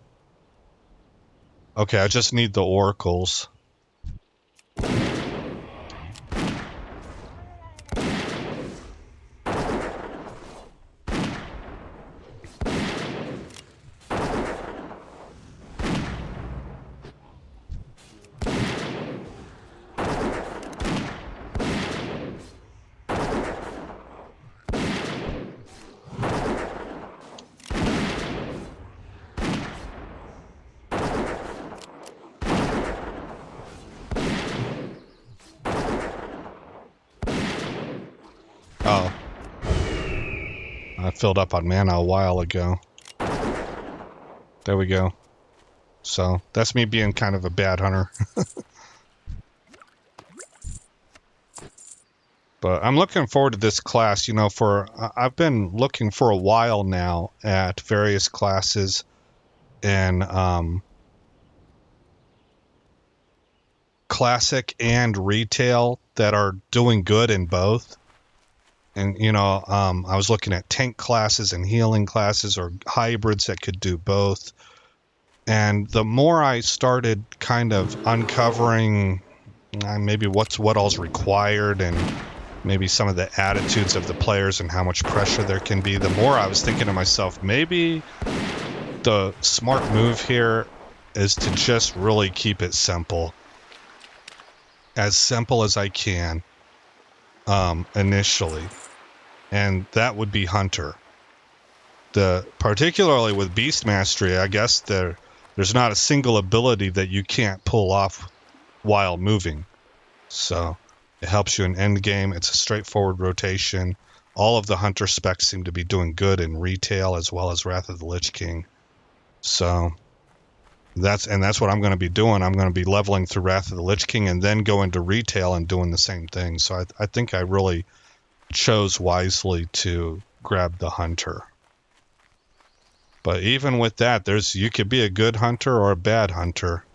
Okay, I just need the oracles. Oh. I filled up on mana a while ago. There we go. So, that's me being kind of a bad hunter. But I'm looking forward to this class, you know, I've been looking for a while now at various classes in classic and retail that are doing good in both. And, you know, I was looking at tank classes and healing classes or hybrids that could do both. And the more I started kind of uncovering maybe what all's required and maybe some of the attitudes of the players and how much pressure there can be, the more I was thinking to myself, maybe the smart move here is to just really keep it simple. As simple as I can initially. And that would be Hunter. Particularly with Beast Mastery, I guess there's not a single ability that you can't pull off while moving. So it helps you in endgame. It's a straightforward rotation. All of the Hunter specs seem to be doing good in retail as well as Wrath of the Lich King. So that's what I'm going to be doing. I'm going to be leveling through Wrath of the Lich King and then go into retail and doing the same thing. So I think I really chose wisely to grab the Hunter. But even with that, you could be a good hunter or a bad hunter.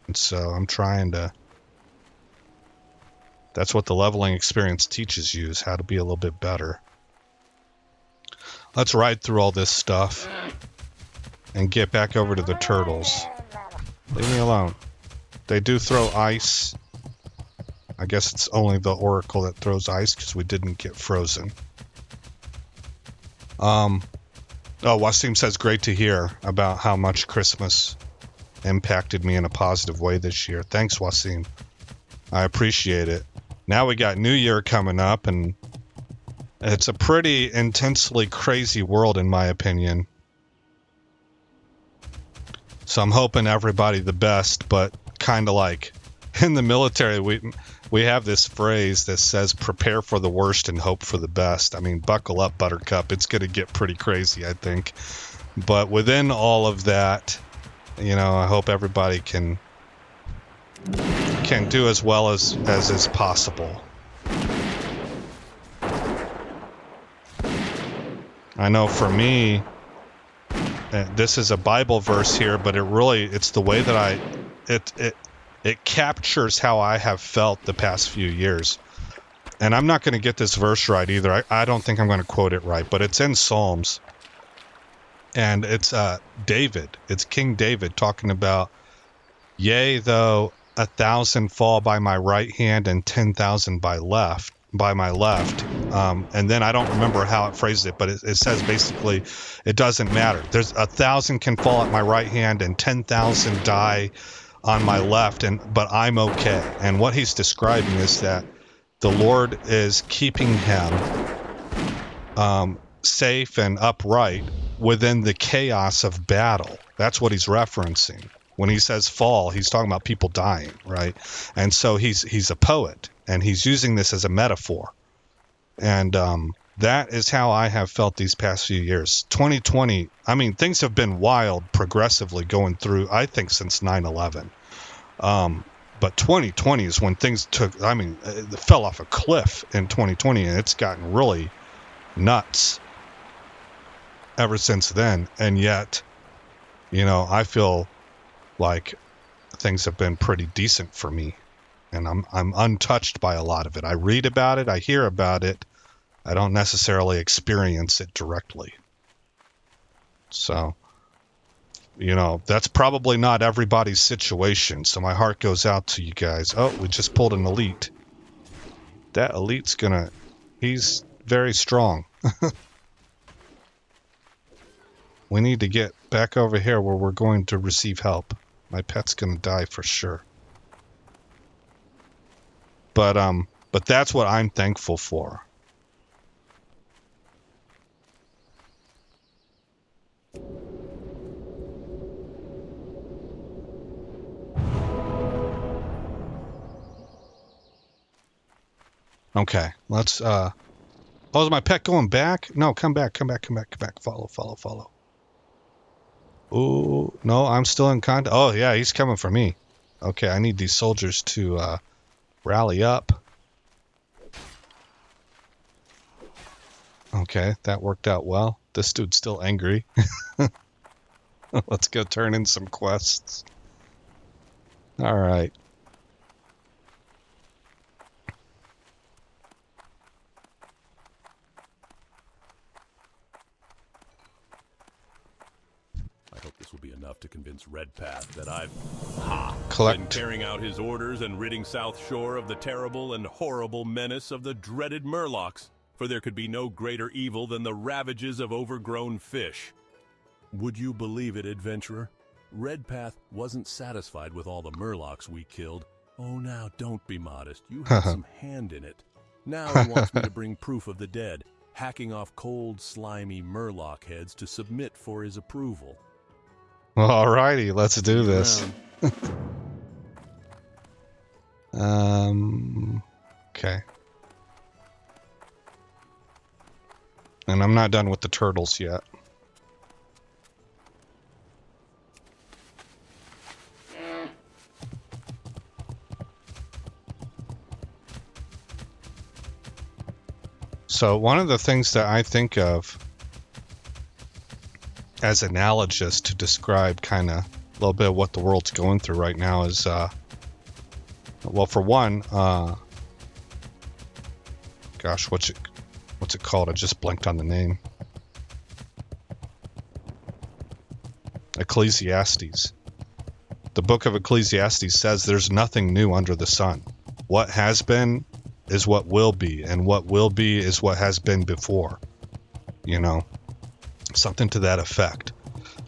And so I'm trying to... That's what the leveling experience teaches you, is how to be a little bit better. let's ride through all this stuff and get back over to the turtles. Leave me alone. They do throw ice. I guess it's only the Oracle that throws ice because we didn't get frozen. Oh, Wasim says great to hear about how much Christmas impacted me in a positive way this year. Thanks, Wasim. I appreciate it. Now we got New Year coming up, and it's a pretty intensely crazy world, in my opinion. So I'm hoping everybody the best, but kind of like in the military, we have this phrase that says prepare for the worst and hope for the best. I mean, buckle up, Buttercup. It's going to get pretty crazy, I think. But within all of that, you know, I hope everybody can do as well as is possible. I know for me, this is a Bible verse here, but it's the way that it captures how I have felt the past few years. And I'm not going to get this verse right either. I don't think I'm going to quote it right, but it's in Psalms. And it's David. It's King David talking about, yea, though 1,000 fall by my right hand and 10,000 by my left. And then I don't remember how it phrases it, but it says basically it doesn't matter. There's 1,000 can fall at my right hand and 10,000 die on my left, but I'm okay. And what he's describing is that the Lord is keeping him safe and upright within the chaos of battle. That's what he's referencing. When he says fall, he's talking about people dying, right? And so he's a poet, and he's using this as a metaphor. And that is how I have felt these past few years. 2020, I mean, things have been wild progressively going through, I think, since 9/11. But 2020 is when things it fell off a cliff in 2020, and it's gotten really nuts ever since then. And yet, you know, I feel like things have been pretty decent for me, and I'm untouched by a lot of it. I read about it, I hear about it, I don't necessarily experience it directly. So, you know, that's probably not everybody's situation, so my heart goes out to you guys. Oh, we just pulled an elite. That elite's he's very strong. We need to get back over here where we're going to receive help. My pet's gonna die for sure. But that's what I'm thankful for. Okay, let's oh, is my pet going back? No, come back. Follow. Ooh, no, I'm still in contact. Oh, yeah, he's coming for me. Okay, I need these soldiers to rally up. Okay, that worked out well. This dude's still angry. Let's go turn in some quests. All right. I hope this will be enough to convince Redpath that I've been carrying out his orders and ridding Southshore of the terrible and horrible menace of the dreaded Murlocs, for there could be no greater evil than the ravages of overgrown fish. Would you believe it, adventurer? Redpath wasn't satisfied with all the Murlocs we killed. Oh, now don't be modest. You had some hand in it. Now he wants me to bring proof of the dead, hacking off cold, slimy Murloc heads to submit for his approval. Alrighty, let's do this. Okay. And I'm not done with the turtles yet. So one of the things that I think of as analogous to describe kind of a little bit of what the world's going through right now is, well, for one, gosh, what's it called? I just blanked on the name. Ecclesiastes. The book of Ecclesiastes says there's nothing new under the sun. What has been is what will be, and what will be is what has been before. You know, something to that effect.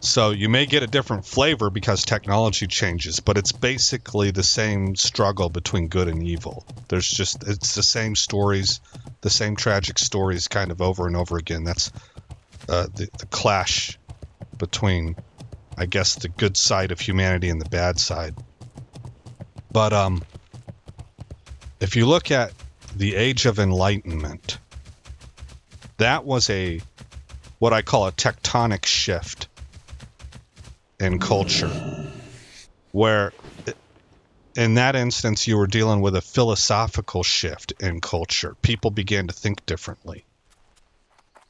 So you may get a different flavor because technology changes, but it's basically the same struggle between good and evil. It's the same stories, the same tragic stories kind of over and over again. That's the clash between, I guess, the good side of humanity and the bad side. But if you look at the Age of Enlightenment, that was what I call a tectonic shift in culture, where in that instance you were dealing with a philosophical shift in culture. People began to think differently.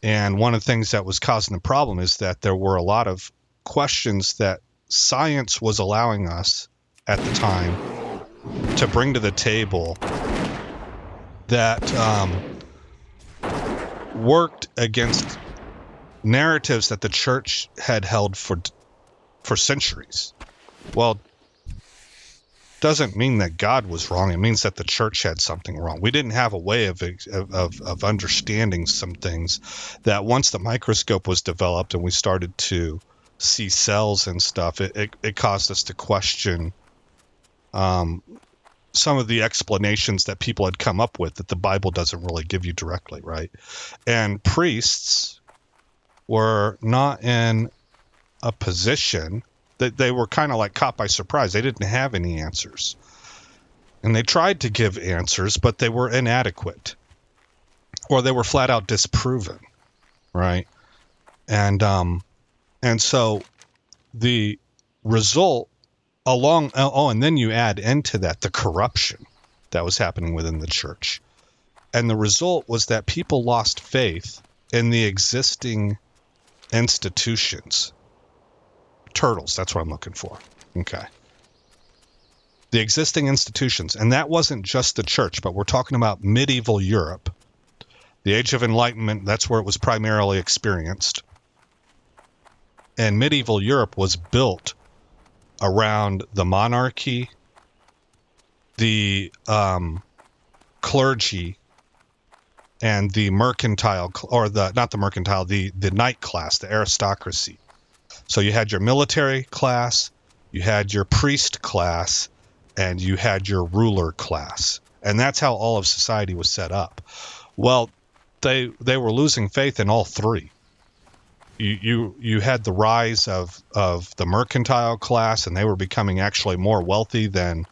And one of the things that was causing the problem is that there were a lot of questions that science was allowing us at the time to bring to the table that worked against narratives that the church had held for centuries. Well, doesn't mean that God was wrong. It means that the church had something wrong. We didn't have a way of understanding some things that once the microscope was developed and we started to see cells and stuff, it caused us to question some of the explanations that people had come up with that the Bible doesn't really give you directly, right? And priests were not in a position that they were kind of like caught by surprise. They didn't have any answers. And they tried to give answers, but they were inadequate. Or they were flat out disproven, right? And so the result and then you add into that the corruption that was happening within the church. And the result was that people lost faith in the existing institutions. Turtles, that's what I'm looking for. Okay. The existing institutions, and that wasn't just the church, but we're talking about medieval Europe. The Age of Enlightenment, that's where it was primarily experienced. And medieval Europe was built around the monarchy, the clergy, and the mercantile, or not the mercantile, the knight class, the aristocracy. So you had your military class, you had your priest class, and you had your ruler class. And that's how all of society was set up. Well, they were losing faith in all three. You had the rise of the mercantile class, and they were becoming actually more wealthy than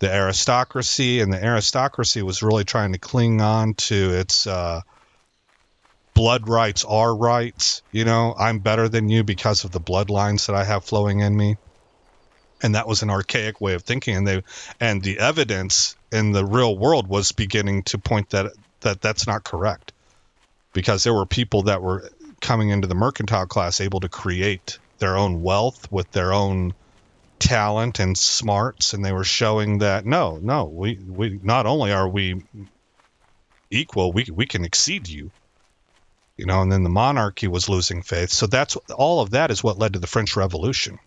the aristocracy, and the aristocracy was really trying to cling on to its blood rights are rights. You know, I'm better than you because of the bloodlines that I have flowing in me. And that was an archaic way of thinking. And the evidence in the real world was beginning to point that that's not correct, because there were people that were coming into the mercantile class able to create their own wealth with their own talent and smarts, and they were showing that no, we not only are we equal, we can exceed you. You know, and then the monarchy was losing faith. So all of that is what led to the French Revolution.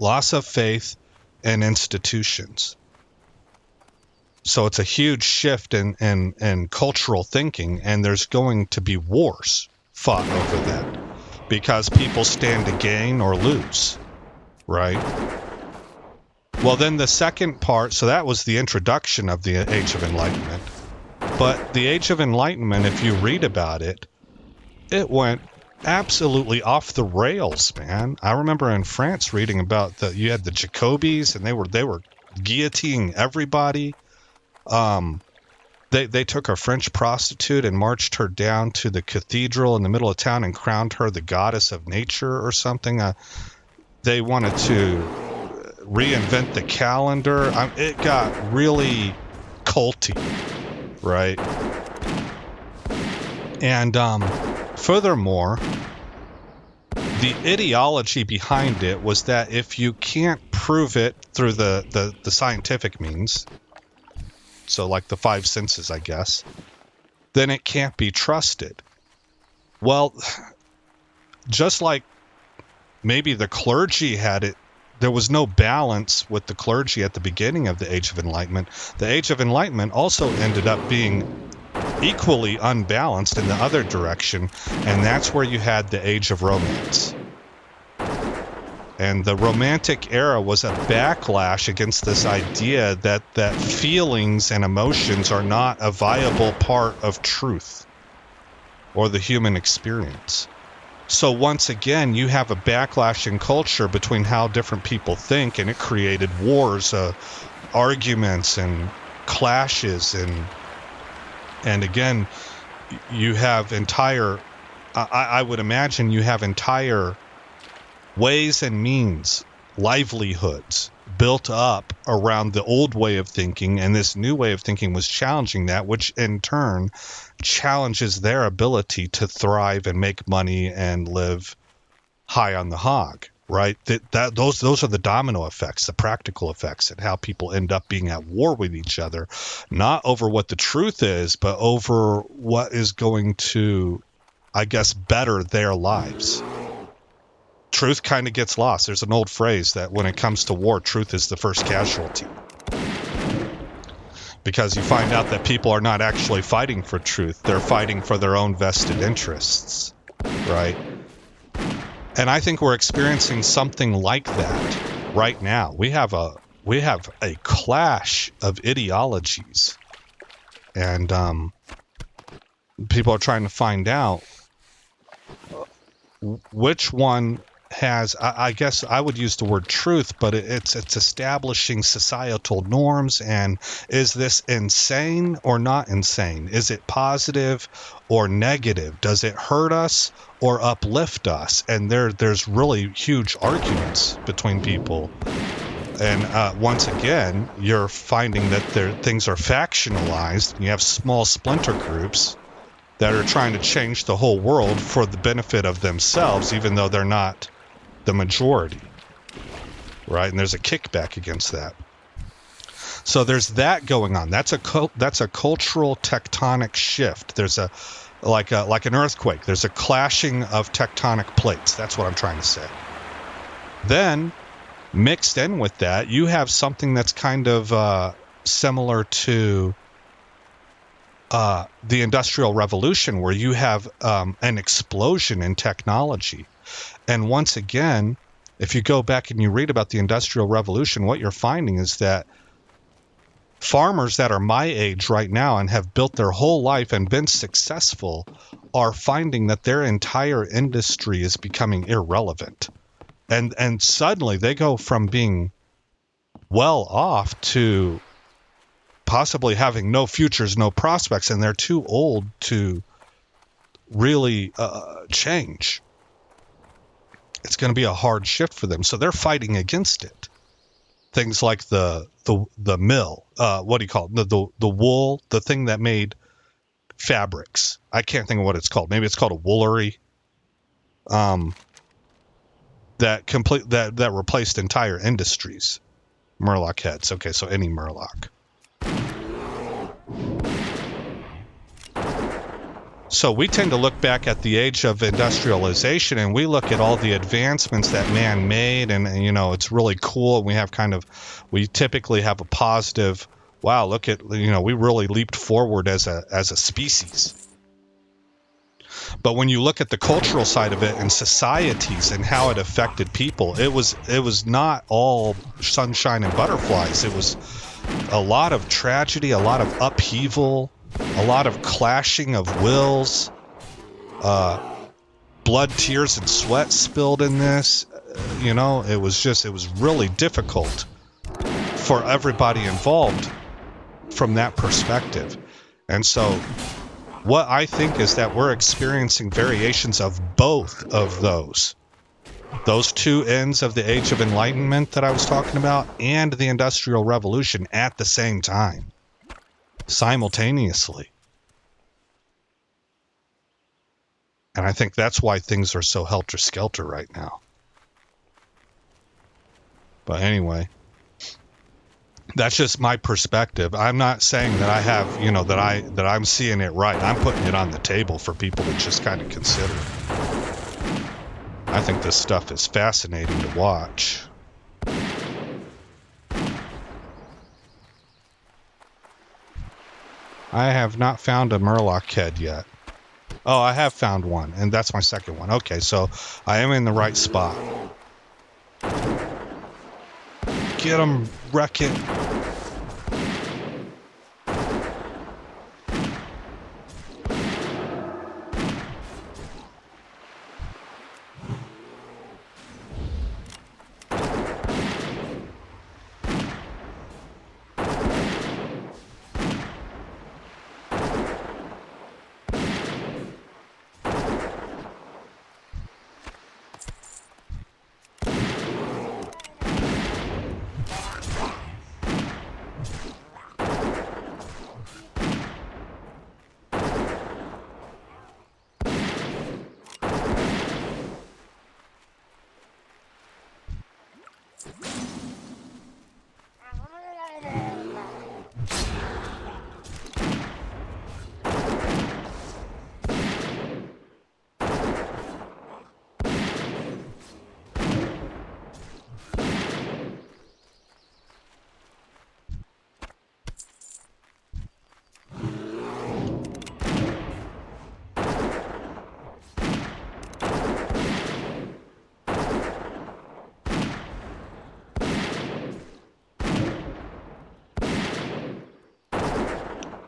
Loss of faith in institutions. So it's a huge shift in cultural thinking, and there's going to be wars fought over that because people stand to gain or lose, right? Well, then the second part, so that was the introduction of the Age of Enlightenment. But the Age of Enlightenment, if you read about it, it went absolutely off the rails, man. I remember in France reading about you had the Jacobis, and they were guillotining everybody. They took a French prostitute and marched her down to the cathedral in the middle of town and crowned her the goddess of nature or something. They wanted to reinvent the calendar. It got really culty. Right. And furthermore, the ideology behind it was that if you can't prove it through the scientific means, so like the five senses, I guess, then it can't be trusted. Well, just like maybe the clergy had it. There was no balance with the clergy at the beginning of the Age of Enlightenment. The Age of Enlightenment also ended up being equally unbalanced in the other direction, and that's where you had the Age of Romance. And the Romantic era was a backlash against this idea that feelings and emotions are not a viable part of truth or the human experience. So once again, you have a backlash in culture between how different people think, and it created wars, arguments, and clashes, and again, you have entire. I would imagine you have entire ways and means, livelihoods built up around the old way of thinking, and this new way of thinking was challenging that, which in turn challenges their ability to thrive and make money and live high on the hog, right? Those are the domino effects, the practical effects, and how people end up being at war with each other, not over what the truth is, but over what is going to, I guess, better their lives. Truth kind of gets lost. There's an old phrase that when it comes to war, truth is the first casualty. Because you find out that people are not actually fighting for truth. They're fighting for their own vested interests, right? And I think we're experiencing something like that right now. We have a clash of ideologies. And people are trying to find out which one has, I guess I would use the word truth, but it's establishing societal norms. And is this insane or not insane? Is it positive or negative? Does it hurt us or uplift us? And there's really huge arguments between people. And once again, you're finding that things are factionalized. You have small splinter groups that are trying to change the whole world for the benefit of themselves, even though they're not the majority, right? And there's a kickback against that. So there's that going on. That's a cultural tectonic shift. There's like an earthquake. There's a clashing of tectonic plates. That's what I'm trying to say. Then mixed in with that, you have something that's kind of similar to the Industrial Revolution, where you have an explosion in technology. And once again, if you go back and you read about the Industrial Revolution, what you're finding is that farmers that are my age right now and have built their whole life and been successful are finding that their entire industry is becoming irrelevant. And suddenly they go from being well off to possibly having no futures, no prospects, and they're too old to really change. It's going to be a hard shift for them, so they're fighting against it. Things like the mill, what do you call it? The wool, the thing that made fabrics. I can't think of what it's called. Maybe it's called a woolery. That replaced entire industries. Murloc heads. Okay, so any Murloc. So we tend to look back at the age of industrialization, and we look at all the advancements that man made, and it's really cool. We typically have a positive, wow, look at, we really leaped forward as a species. But when you look at the cultural side of it and societies and how it affected people, it was not all sunshine and butterflies. It was a lot of tragedy, a lot of upheaval, a lot of clashing of wills, blood, tears, and sweat spilled in this. It was really difficult for everybody involved from that perspective. And so what I think is that we're experiencing variations of both of those two ends of the Age of Enlightenment that I was talking about and the Industrial Revolution at the same time, simultaneously. And I think that's why things are so helter-skelter right now. But anyway, that's just my perspective. I'm not saying that I have, that I'm seeing it right. I'm putting it on the table for people to just kind of consider. I think this stuff is fascinating to watch. I have not found a Murloc head yet. Oh, I have found one, and that's my second one. Okay, so I am in the right spot. Get him, wreck it.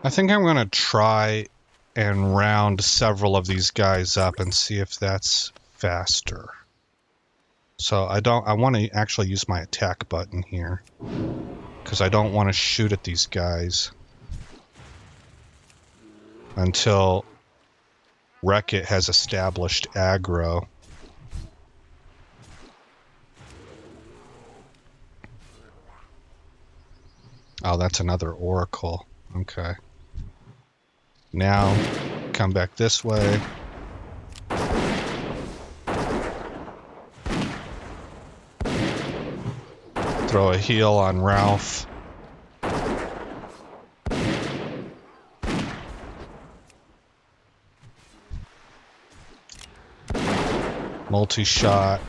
I think I'm going to try and round several of these guys up and see if that's faster. So I want to actually use my attack button here, because I don't want to shoot at these guys until Wreck-It has established aggro. Oh, that's another oracle. Okay. Now, come back this way. Throw a heal on Ralph. Multi-shot.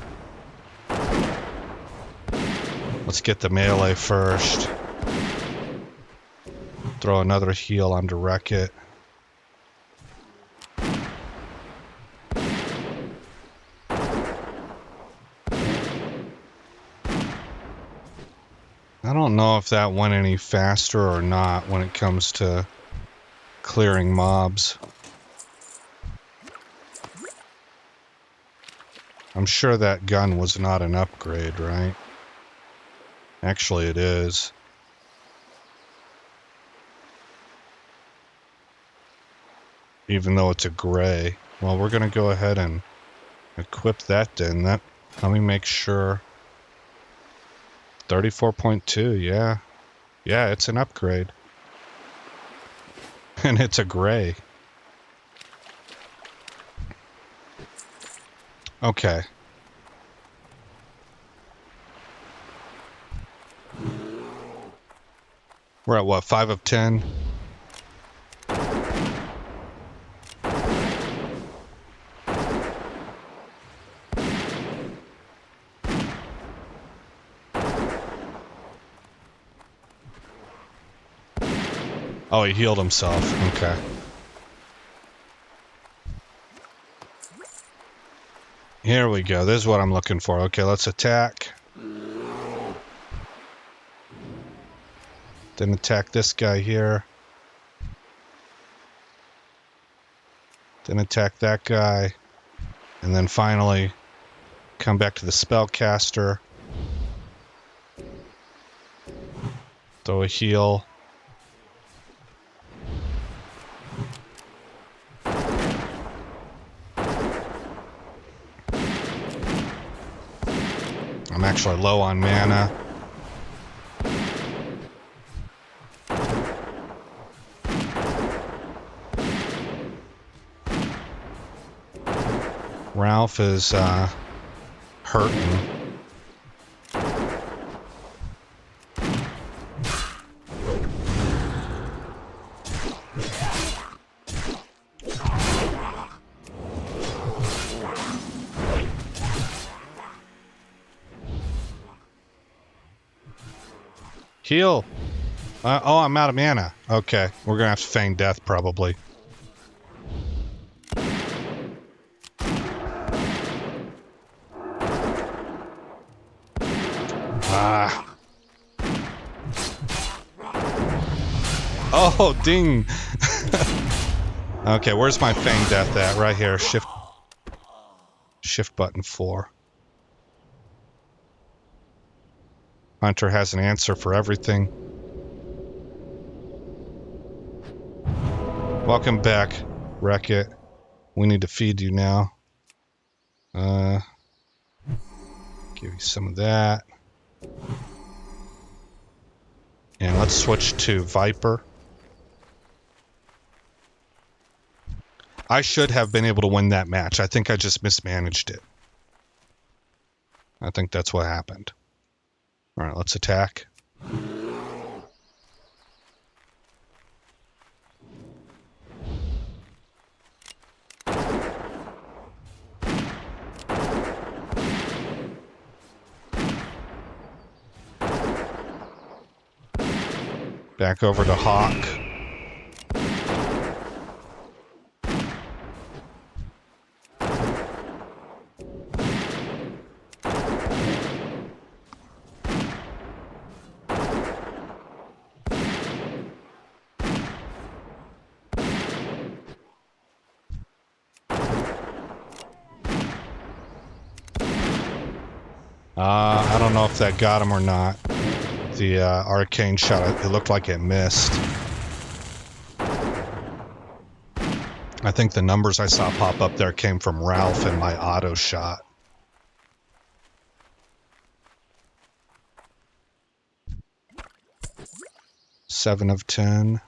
Let's get the melee first. Throw another heal onto Wreck-It. I don't know if that went any faster or not when it comes to clearing mobs. I'm sure that gun was not an upgrade, right? Actually, it is. Even though it's a gray. Well, we're gonna go ahead and equip that then. Let me make sure. 34.2, yeah. Yeah, it's an upgrade. And it's a gray. Okay. We're at what, 5 of 10? Oh, he healed himself. Okay. Here we go. This is what I'm looking for. Okay, let's attack. Then attack this guy here. Then attack that guy. And then finally come back to the spellcaster. Throw a heal. I'm actually low on mana. Ralph is hurting. Heal. Oh, I'm out of mana. Okay, we're gonna have to feign death probably. Ah. Oh, ding. Okay, where's my feign death at? Right here. Shift button 4. Hunter has an answer for everything. Welcome back, Wreck-It. We need to feed you now. Give you some of that. And let's switch to Viper. I should have been able to win that match. I think I just mismanaged it. I think that's what happened. Alright, let's attack. Back over to Hawk. I don't know if that got him or not. The arcane shot, it looked like it missed. I think the numbers I saw pop up there came from Ralph and my auto shot. Seven of 10.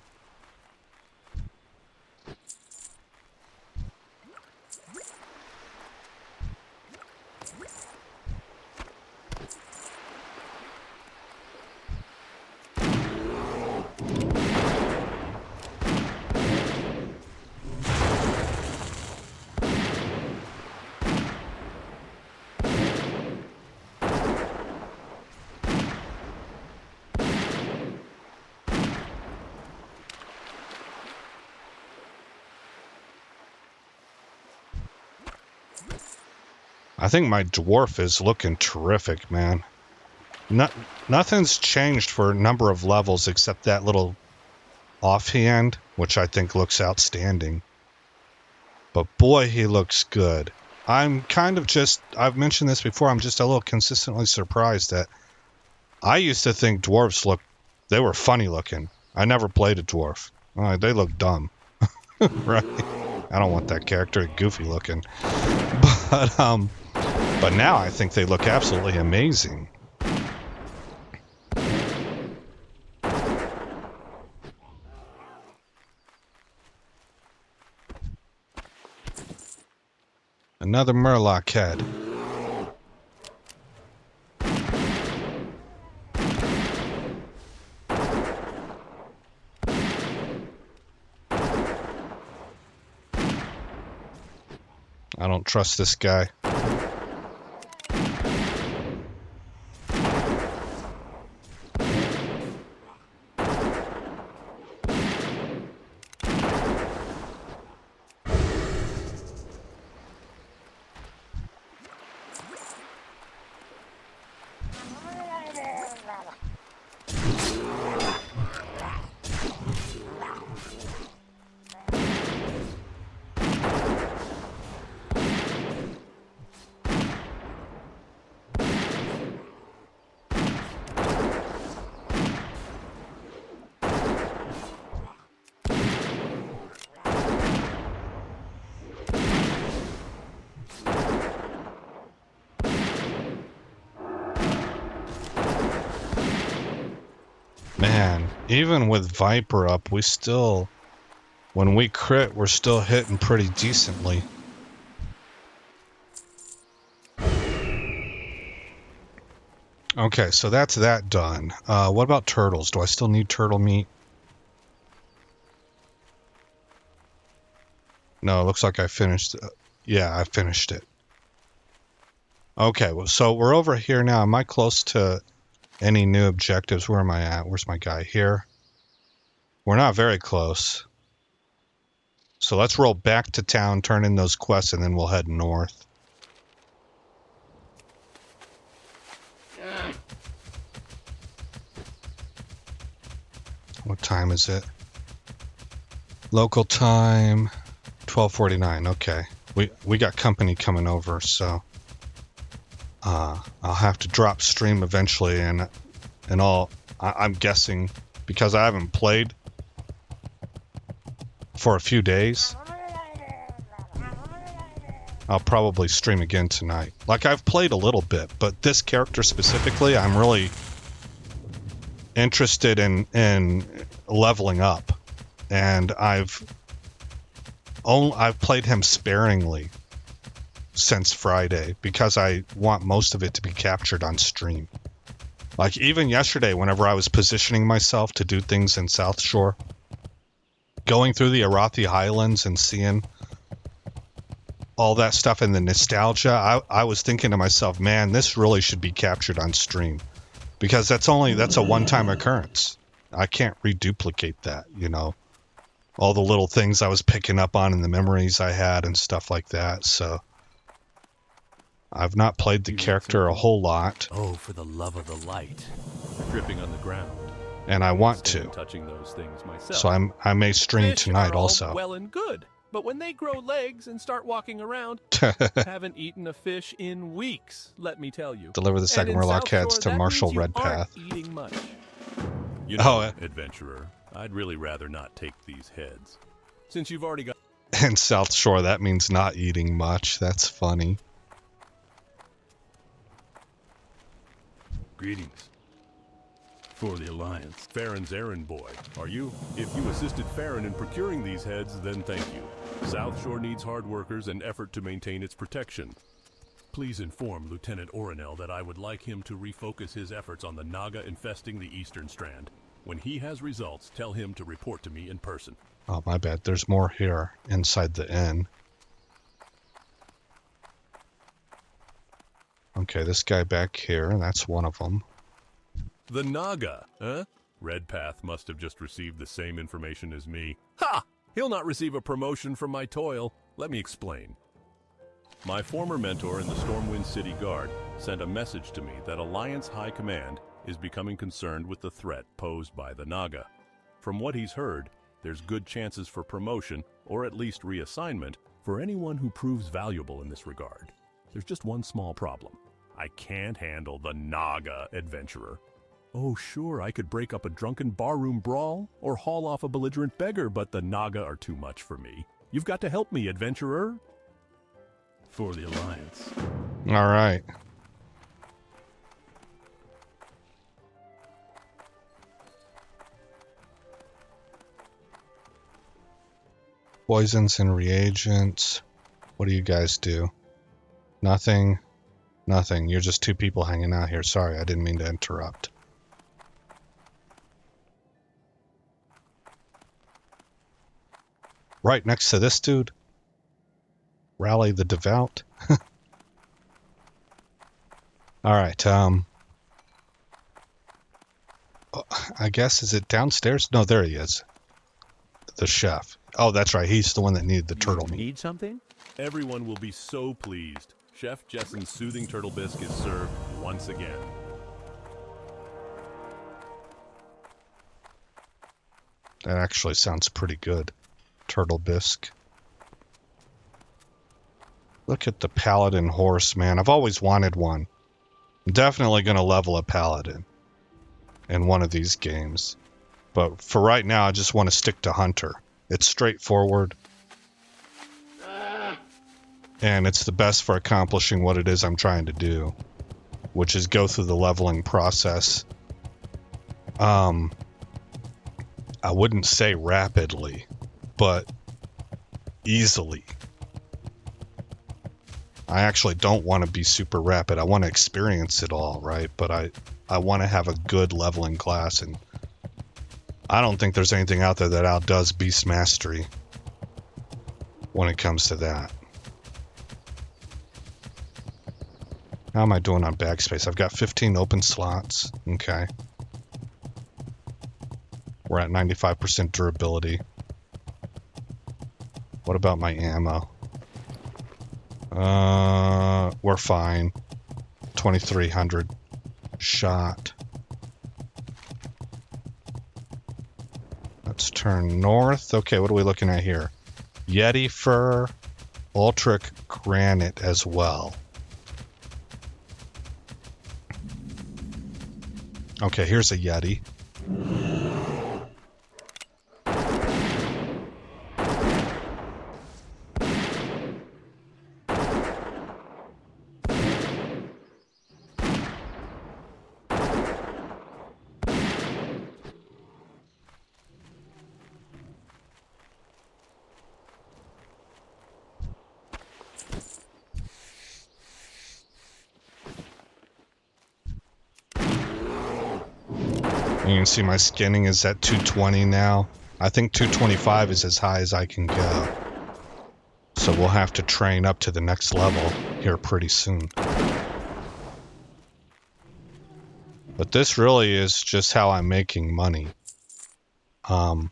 I think my dwarf is looking terrific, man. Nothing's changed for a number of levels except that little offhand, which I think looks outstanding. But boy, he looks good. I'm kind of just, I've mentioned this before, I'm just a little consistently surprised that I used to think dwarves they were funny looking. I never played a dwarf. They look dumb. Right? I don't want that character, goofy looking. But now I think they look absolutely amazing. Another Murloc head. I don't trust this guy. Man, even with Viper up, we still, when we crit, we're still hitting pretty decently. Okay, so that's that done. What about turtles? Do I still need turtle meat? No, it looks like I finished. Yeah, I finished it. Okay, well, so we're over here now. Am I close to Any new objectives? Where am I at? Where's my guy? Here. We're not very close. So let's roll back to town, turn in those quests, and then we'll head north. What time is it? Local time, 12:49. Okay, we got company coming over, so I'll have to drop stream eventually, and I'm guessing because I haven't played for a few days, I'll probably stream again tonight. Like, I've played a little bit, but this character specifically, I'm really interested in leveling up, and I've played him sparingly since Friday because I want most of it to be captured on stream. Like, even yesterday, whenever I was positioning myself to do things in Southshore, going through the Arathi Highlands and seeing all that stuff and the nostalgia, I was thinking to myself, man, this really should be captured on stream. Because that's a one-time occurrence. I can't reduplicate that, you know. All the little things I was picking up on and the memories I had and stuff like that. So I've not played the character a whole lot. Oh, for the love of the light. Dripping on the ground. And I want to. Touching those things myself. So I may stream Fish tonight are all also. Well and good. But when they grow legs and start walking around, haven't eaten a fish in weeks, let me tell you. Deliver the second Warlock heads to Marshall Redpath. Eating much. You know, Oh, adventurer, I'd really rather not take these heads. Since you've already got... and South Shore, that means not eating much. That's funny. Greetings. For the Alliance. Farron's errand boy, are you? If you assisted Farron in procuring these heads, then thank you. Southshore needs hard workers and effort to maintain its protection. Please inform Lieutenant Orinel that I would like him to refocus his efforts on the Naga infesting the Eastern Strand. When he has results, tell him to report to me in person. Oh, my bad. There's more here inside the inn. Okay, this guy back here, that's one of them. The Naga, huh? Redpath must have just received the same information as me. Ha! He'll not receive a promotion from my toil. Let me explain. My former mentor in the Stormwind City Guard sent a message to me that Alliance High Command is becoming concerned with the threat posed by the Naga. From what he's heard, there's good chances for promotion, or at least reassignment, for anyone who proves valuable in this regard. There's just one small problem. I can't handle the Naga, adventurer. Oh, sure, I could break up a drunken barroom brawl or haul off a belligerent beggar, but the Naga are too much for me. You've got to help me, adventurer. For the Alliance. All right. Poisons and reagents. What do you guys do? Nothing. Nothing. You're just two people hanging out here. Sorry, I didn't mean to interrupt. Right next to this dude. Rally the Devout. Alright, I guess, is it downstairs? No, there he is. The chef. Oh, that's right, he's the one that needed the turtle meat. Need something? Everyone will be so pleased. Chef Jesson's soothing turtle bisque is served once again. That actually sounds pretty good. Turtle bisque. Look at the paladin horse, man. I've always wanted one. I'm definitely going to level a paladin in one of these games. But for right now, I just want to stick to hunter. It's straightforward. And it's the best for accomplishing what it is I'm trying to do, which is go through the leveling process. I wouldn't say rapidly, but easily. I actually don't want to be super rapid. I want to experience it all, right? But I want to have a good leveling class, and I don't think there's anything out there that outdoes Beast Mastery when it comes to that. How am I doing on bag space? I've got 15 open slots. Okay. We're at 95% durability. What about my ammo? We're fine. 2300 shot. Let's turn north. Okay, what are we looking at here? Yeti fur, Ultric granite as well. Okay, here's a Yeti. You can see my skinning is at 220 now. I think 225 is as high as I can go. So we'll have to train up to the next level here pretty soon. But this really is just how I'm making money. I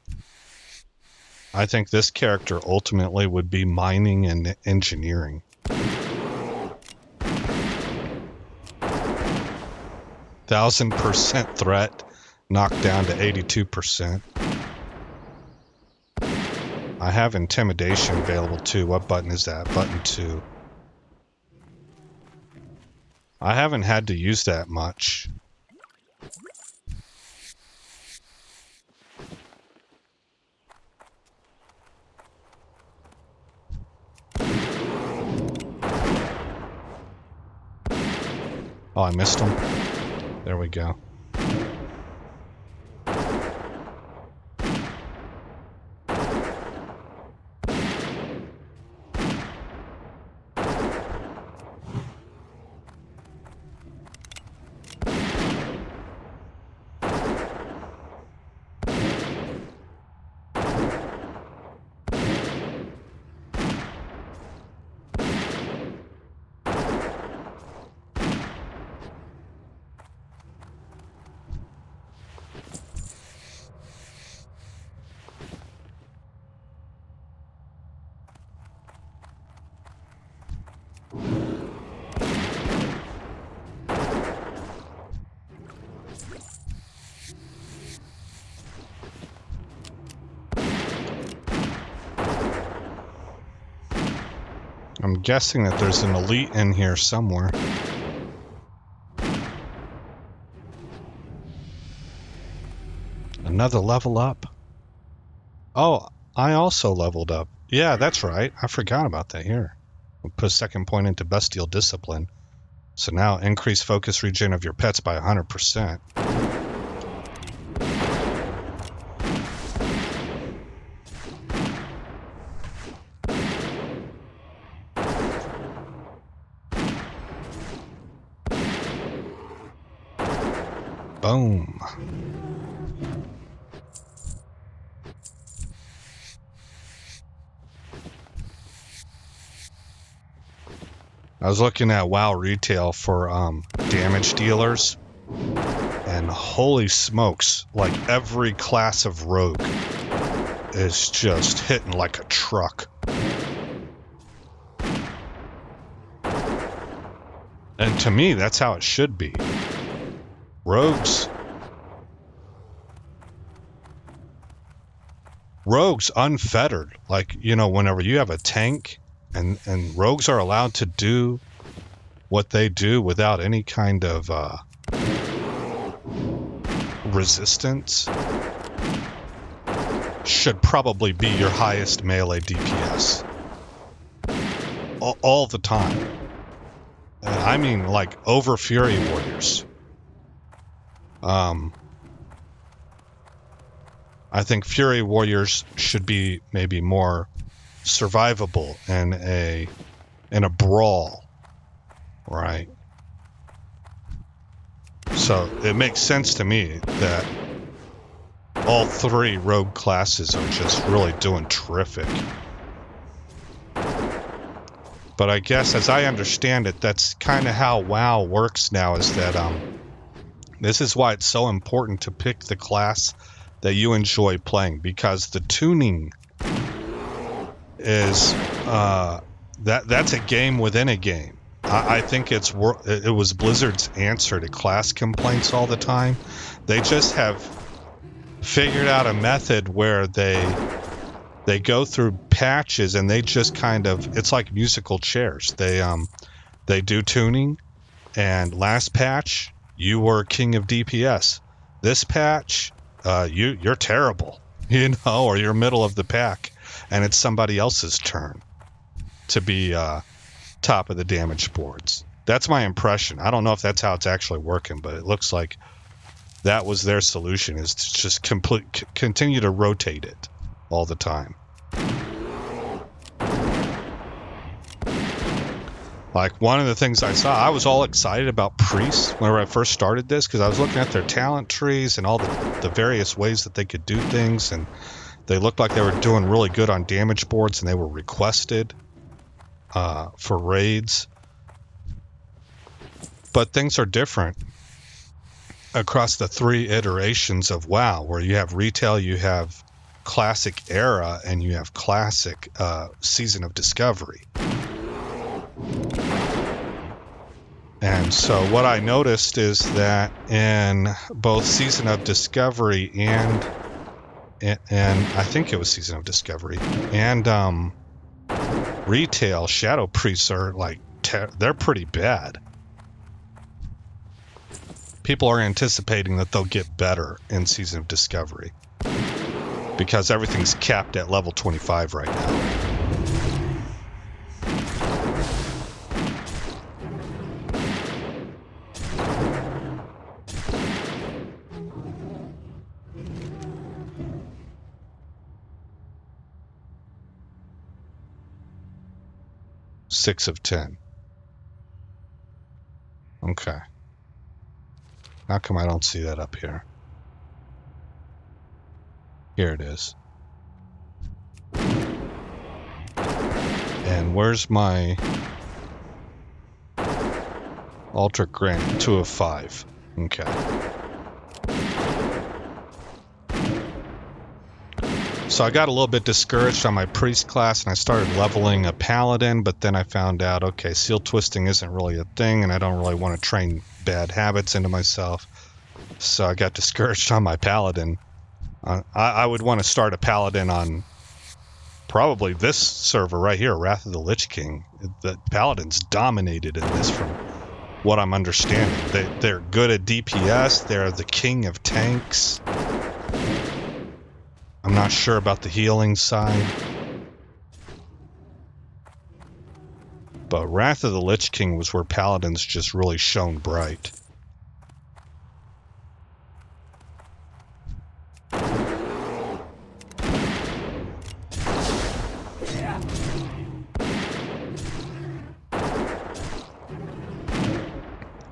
think this character ultimately would be mining and engineering. %1,000% threat. Knocked down to 82%. I have intimidation available too. What button is that? Button 2. I haven't had to use that much. Oh, I missed him. There we go. I'm guessing that there's an elite in here somewhere. Another level up. Oh, I also leveled up. Yeah, that's right. I forgot about that here. We'll put a second point into Bestial Discipline. So now increase focus regen of your pets by 100%. Boom. I was looking at WoW retail for damage dealers, and holy smokes, like every class of rogue is just hitting like a truck. And to me, that's how it should be. Rogues unfettered. Like, you know, whenever you have a tank and rogues are allowed to do what they do without any kind of resistance, should probably be your highest melee DPS. All the time. I mean, like, over Fury Warriors. I think Fury Warriors should be maybe more survivable in a brawl, right? So it makes sense to me that all three rogue classes are just really doing terrific. But I guess, as I understand it, that's kind of how WoW works now, is that this is why it's so important to pick the class that you enjoy playing, because the tuning is that's a game within a game. I think it was Blizzard's answer to class complaints all the time. They just have figured out a method where they go through patches and they just kind of, it's like musical chairs. They do tuning, and last patch you were king of DPS. This patch you're terrible, you know, or you're middle of the pack, and it's somebody else's turn to be top of the damage boards. That's my impression. I don't know if that's how it's actually working, but it looks like that was their solution, is to just continue to rotate it all the time. Like, one of the things I saw, I was all excited about priests whenever I first started this, because I was looking at their talent trees and all the various ways that they could do things, and they looked like they were doing really good on damage boards, and they were requested for raids. But things are different across the 3 iterations of WoW, where you have retail, you have classic era, and you have classic season of discovery. And so what I noticed is that in both season of discovery and I think it was season of discovery and retail, shadow priests are like they're pretty bad. People are anticipating that they'll get better in season of discovery because everything's capped at level 25 right now. Six of 10. Okay. How come I don't see that up here? Here it is. And where's my Altar Grant? 2 of 5. Okay. So I got a little bit discouraged on my priest class, and I started leveling a paladin, but then I found out, okay, seal twisting isn't really a thing, and I don't really want to train bad habits into myself. So I got discouraged on my paladin. I would want to start a paladin on probably this server right here, Wrath of the Lich King. The paladins dominated in this from what I'm understanding. They're good at DPS. They're the king of tanks. I'm not sure about the healing side. But Wrath of the Lich King was where paladins just really shone bright.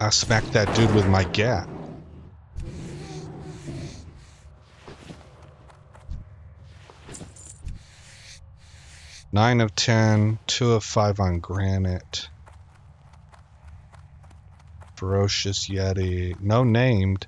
I smacked that dude with my gat. Nine of 10, 2 of 5 on granite. Ferocious Yeti. No named.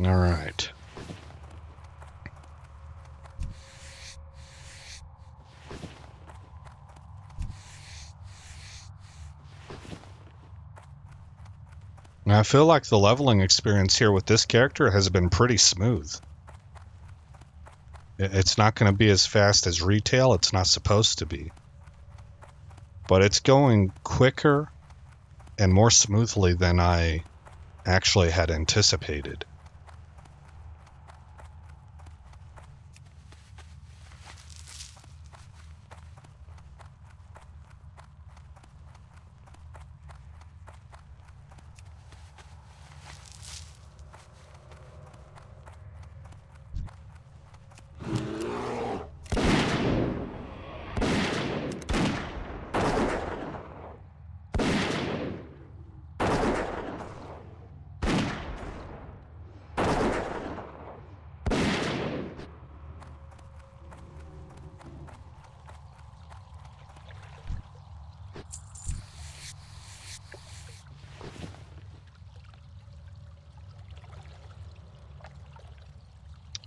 All right. And I feel like the leveling experience here with this character has been pretty smooth. It's not going to be as fast as retail. It's not supposed to be. But it's going quicker and more smoothly than I actually had anticipated.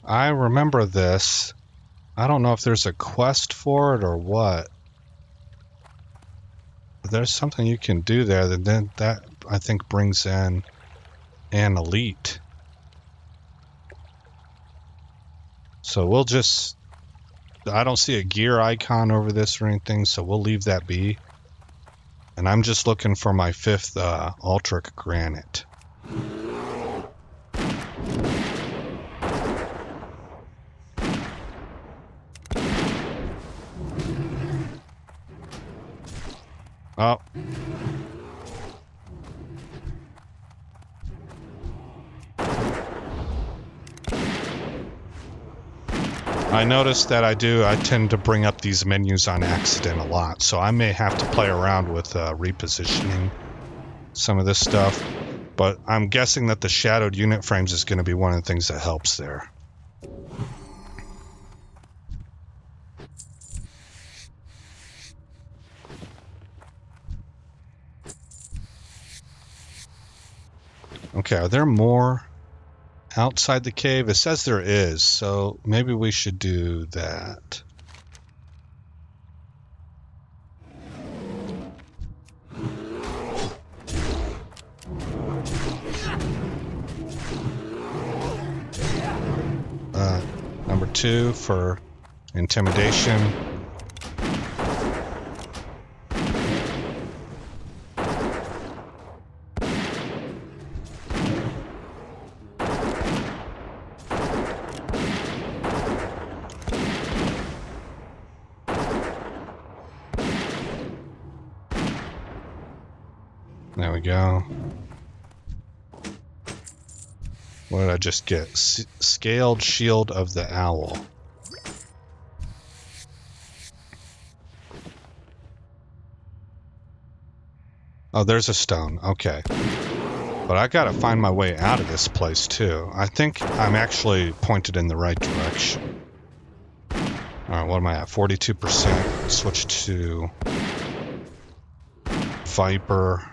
I remember this. I don't know if there's a quest for it or what. There's something you can do there that I think brings in an elite. So we'll just... I don't see a gear icon over this or anything, so we'll leave that be. And I'm just looking for my 5th Ultric Granite. Oh. I noticed that I tend to bring up these menus on accident a lot, so I may have to play around with repositioning some of this stuff, but I'm guessing that the shadowed unit frames is going to be one of the things that helps there. Okay, are there more outside the cave? It says there is, so maybe we should do that. Number 2 for intimidation. There we go. What did I just get? Scaled Shield of the Owl. Oh, there's a stone. Okay. But I gotta find my way out of this place, too. I think I'm actually pointed in the right direction. Alright, what am I at? 42%. Switch to Viper.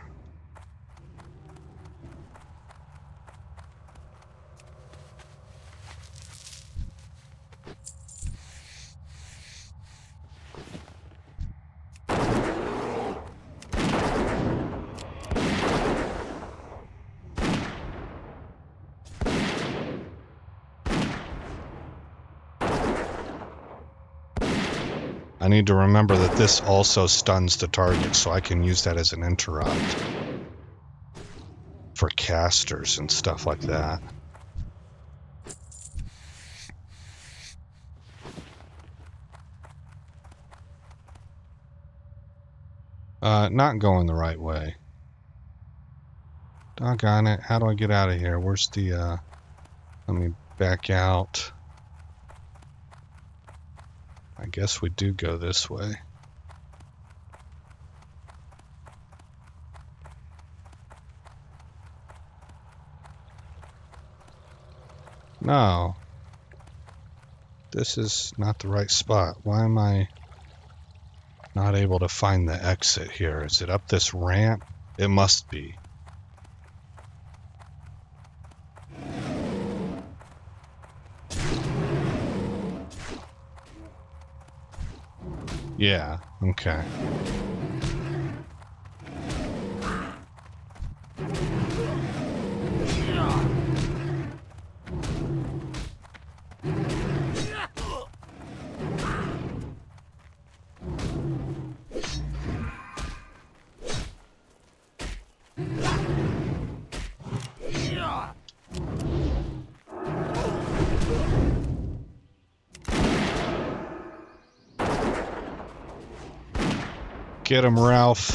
I need to remember that this also stuns the target, so I can use that as an interrupt for casters and stuff like that. Not going the right way. Doggone it. How do I get out of here? Where's the, let me back out. I guess we do go this way. No. This is not the right spot. Why am I not able to find the exit here? Is it up this ramp? It must be. Yeah, okay. Get him, Ralph.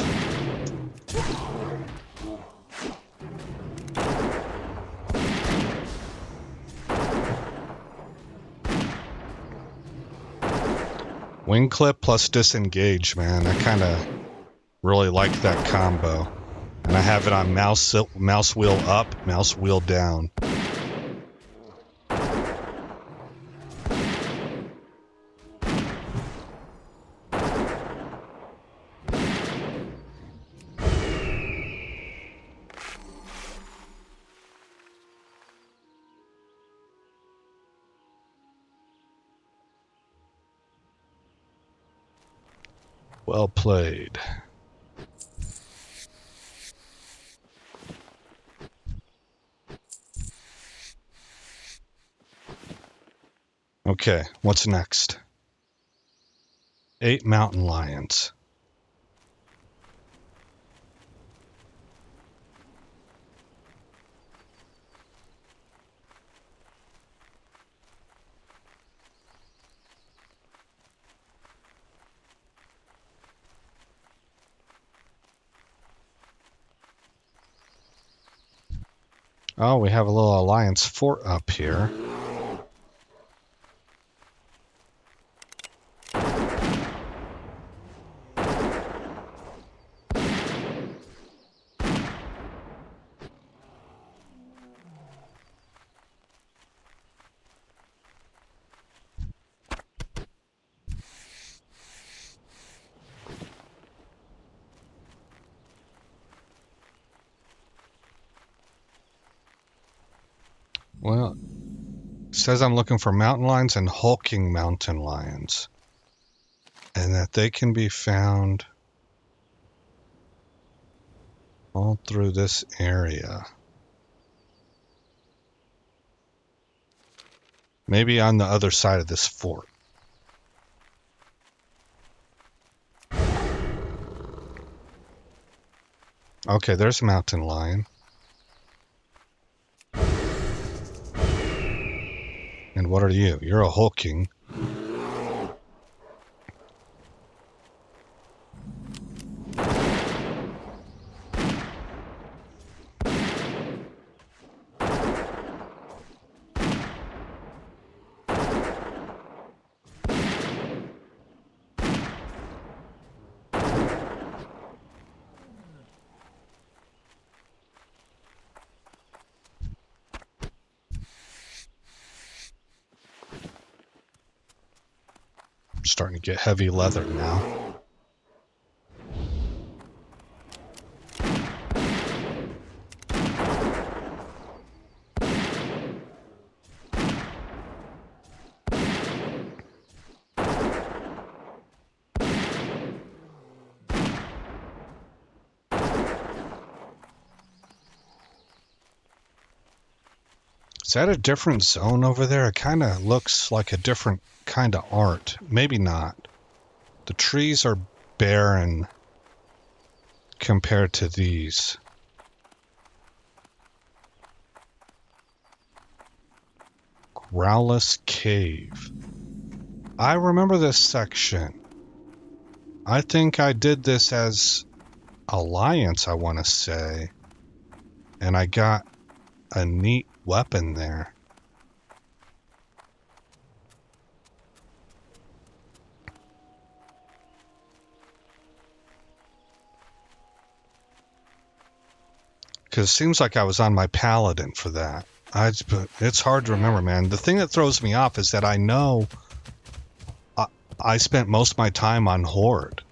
Wing clip plus disengage, man. I kind of really like that combo. And I have it on mouse wheel up, mouse wheel down. Well played. Okay, what's next? 8 mountain lions. Oh, we have a little alliance fort up here. Well, it says I'm looking for mountain lions and hulking mountain lions. And that they can be found all through this area. Maybe on the other side of this fort. Okay, there's a mountain lion. And what are you? You're a hulking. Starting to get heavy leather now. Is that a different zone over there? It kind of looks like a different kind of art. Maybe not. The trees are barren compared to these. Growless Cave. I remember this section. I think I did this as Alliance, I want to say. And I got a neat weapon there. Because it seems like I was on my paladin for that. It's hard to remember, man. The thing that throws me off is that I know I spent most of my time on Horde.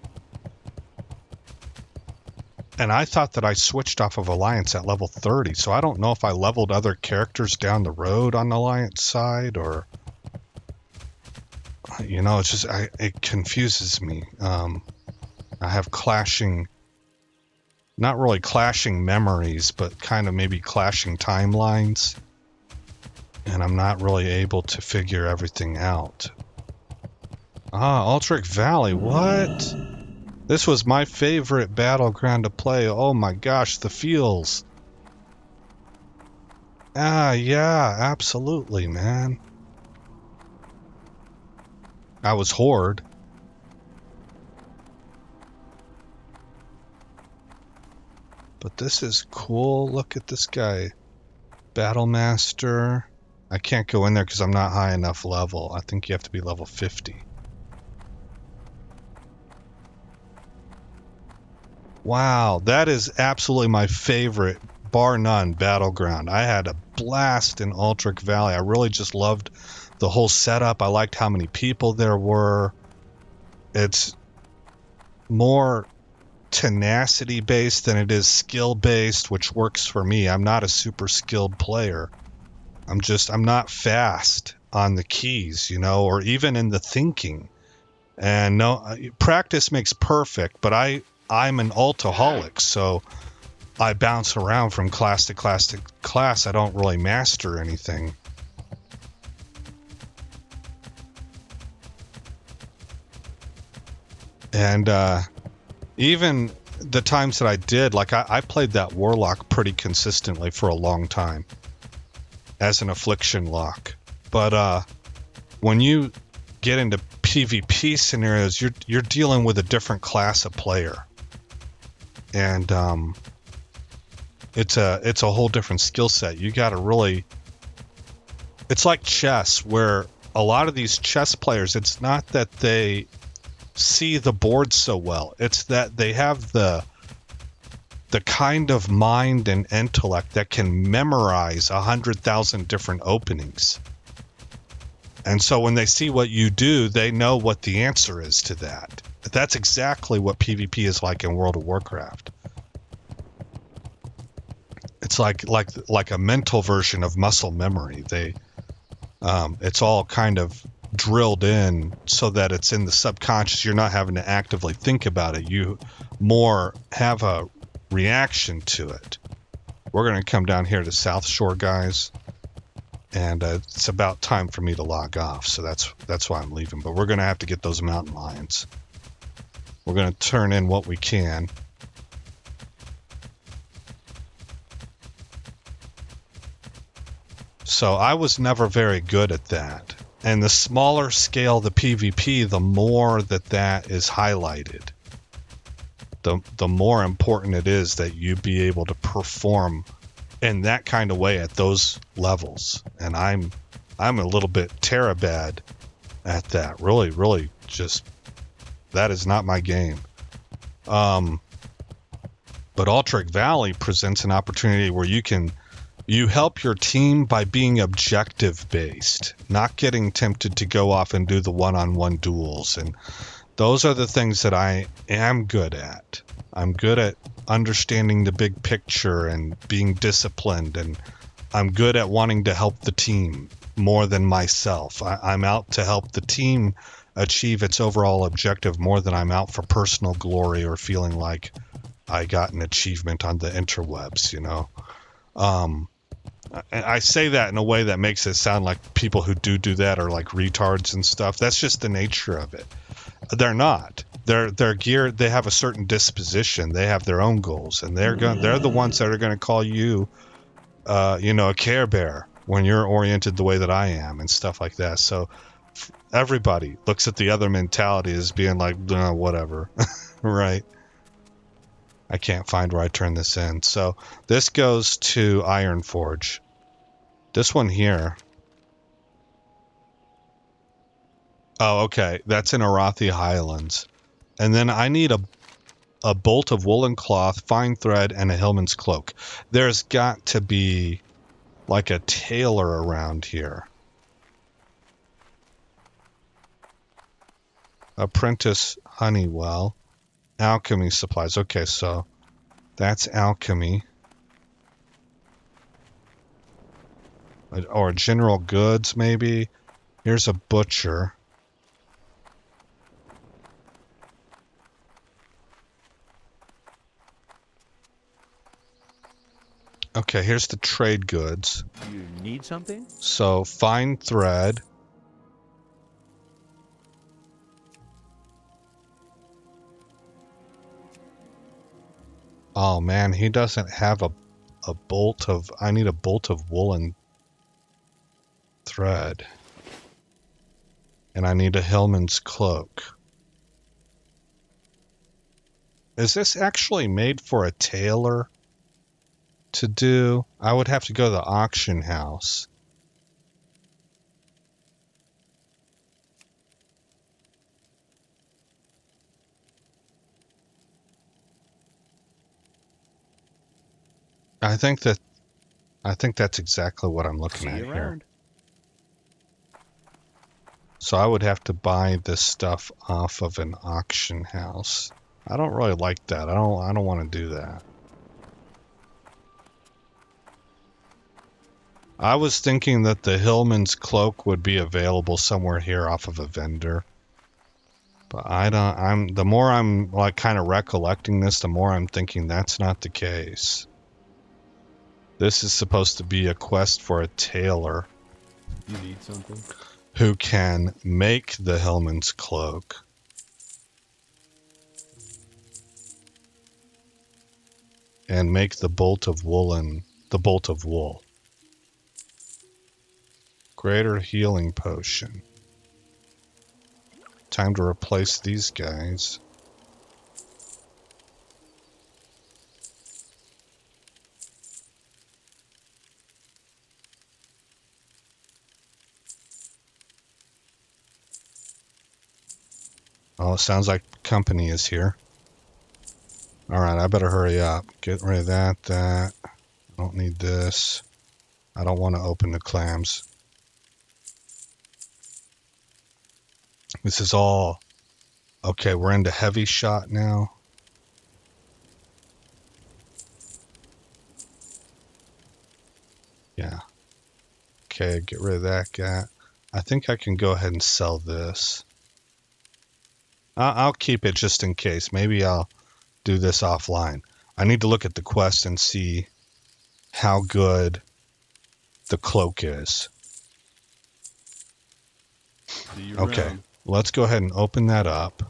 And I thought that I switched off of Alliance at level 30, so I don't know if I leveled other characters down the road on the Alliance side, or... You know, it's just... it confuses me. I have clashing... Not really clashing memories, but kind of maybe clashing timelines. And I'm not really able to figure everything out. Ah, Ultric Valley, what? This was my favorite battleground to play. Oh my gosh, the feels. Ah, yeah, absolutely, man. I was Horde. But this is cool. Look at this guy. Battle Master. I can't go in there because I'm not high enough level. I think you have to be level 50. Wow, that is absolutely my favorite, bar none, battleground. I had a blast in WotLK Valley. I really just loved the whole setup. I liked how many people there were. It's more tenacity based than it is skill based, which works for me. I'm not a super skilled player. I'm not fast on the keys, you know, or even in the thinking. And no, practice makes perfect, but I'm an altaholic, so I bounce around from class to class to class. I don't really master anything. And even the times that I did, like I played that Warlock pretty consistently for a long time as an affliction lock. But when you get into PvP scenarios, you're dealing with a different class of player. And it's a whole different skill set. You got to really... It's like chess, where a lot of these chess players, it's not that they see the board so well. It's that they have the kind of mind and intellect that can memorize 100,000 different openings. And so when they see what you do, they know what the answer is to that. That's exactly what PvP is like in World of Warcraft. It's like a mental version of muscle memory. It's all kind of drilled in so that it's in the subconscious. You're not having to actively think about it. You more have a reaction to it. We're going to come down here to Southshore, guys, and it's about time for me to log off. So that's why I'm leaving. But we're going to have to get those mountain lions. We're going to turn in what we can. So I was never very good at that. And the smaller scale the PvP, the more that is highlighted. The more important it is that you be able to perform in that kind of way at those levels. And I'm a little bit terabad at that. Really just, that is not my game. But WotLK Valley presents an opportunity where you help your team by being objective based, not getting tempted to go off and do the one-on-one duels. And those are the things that I am good at. I'm good at understanding the big picture and being disciplined, and I'm good at wanting to help the team more than myself. I'm out to help the team achieve its overall objective more than I'm out for personal glory or feeling like I got an achievement on the interwebs, you know. I say that in a way that makes it sound like people who do that are like retards and stuff. That's just the nature of it. They're not. They're geared. They have a certain disposition. They have their own goals, and they're the ones that are going to call you, a Care Bear when you're oriented the way that I am and stuff like that. So everybody looks at the other mentality as being like, whatever, right? I can't find where I turn this in. So this goes to Ironforge. This one here. Oh, okay. That's in Arathi Highlands. And then I need a bolt of woolen cloth, fine thread, and a hillman's cloak. There's got to be like a tailor around here. Apprentice Honeywell. Alchemy supplies. Okay, so that's alchemy. Or general goods, maybe. Here's a butcher. Okay, here's the trade goods. You need something? So, fine thread. Oh man, he doesn't have a bolt of... I need a bolt of woolen thread. And I need a hillman's cloak. Is this actually made for a tailor? to do, I would have to go to the auction house. I think that's exactly what I'm looking at here. So I would have to buy this stuff off of an auction house. I don't really like that. I don't want to do that. I was thinking that the Hillman's cloak would be available somewhere here off of a vendor. But the more I'm like kind of recollecting this, the more I'm thinking that's not the case. This is supposed to be a quest for a tailor. You need something? Who can make the Hillman's cloak. And make the bolt of wool. Greater healing potion. Time to replace these guys. Oh, it sounds like company is here. Alright, I better hurry up. Get rid of that. I don't need this. I don't want to open the clams. This is all... Okay, we're into heavy shot now. Yeah. Okay, get rid of that guy. I think I can go ahead and sell this. I'll keep it just in case. Maybe I'll do this offline. I need to look at the quest and see how good the cloak is. Okay, let's go ahead and open that up.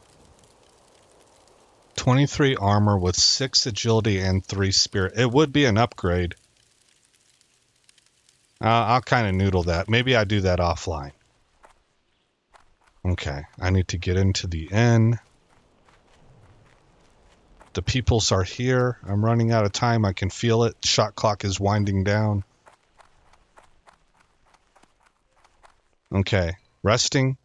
23 armor with 6 agility and 3 spirit. It would be an upgrade. I'll kind of noodle that. Maybe I do that offline. Okay, I need to get into the inn. The peoples are here. I'm running out of time. I can feel it. Shot clock is winding down. Okay, resting.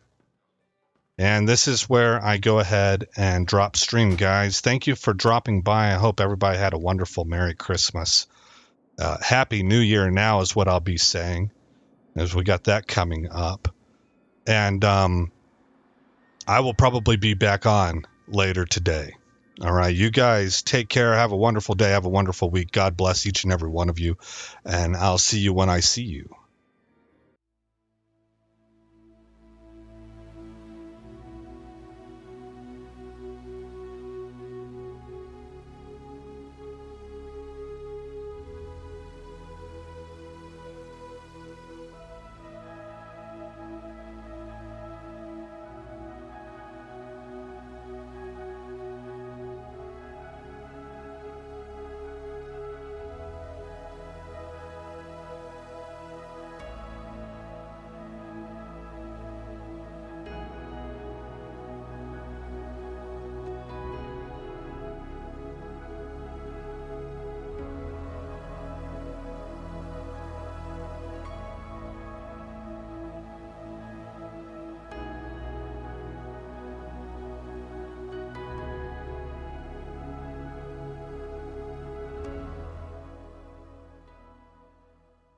And this is where I go ahead and drop stream, guys. Thank you for dropping by. I hope everybody had a wonderful Merry Christmas. Happy New Year now is what I'll be saying, as we got that coming up. And I will probably be back on later today. All right, you guys take care. Have a wonderful day. Have a wonderful week. God bless each and every one of you. And I'll see you when I see you.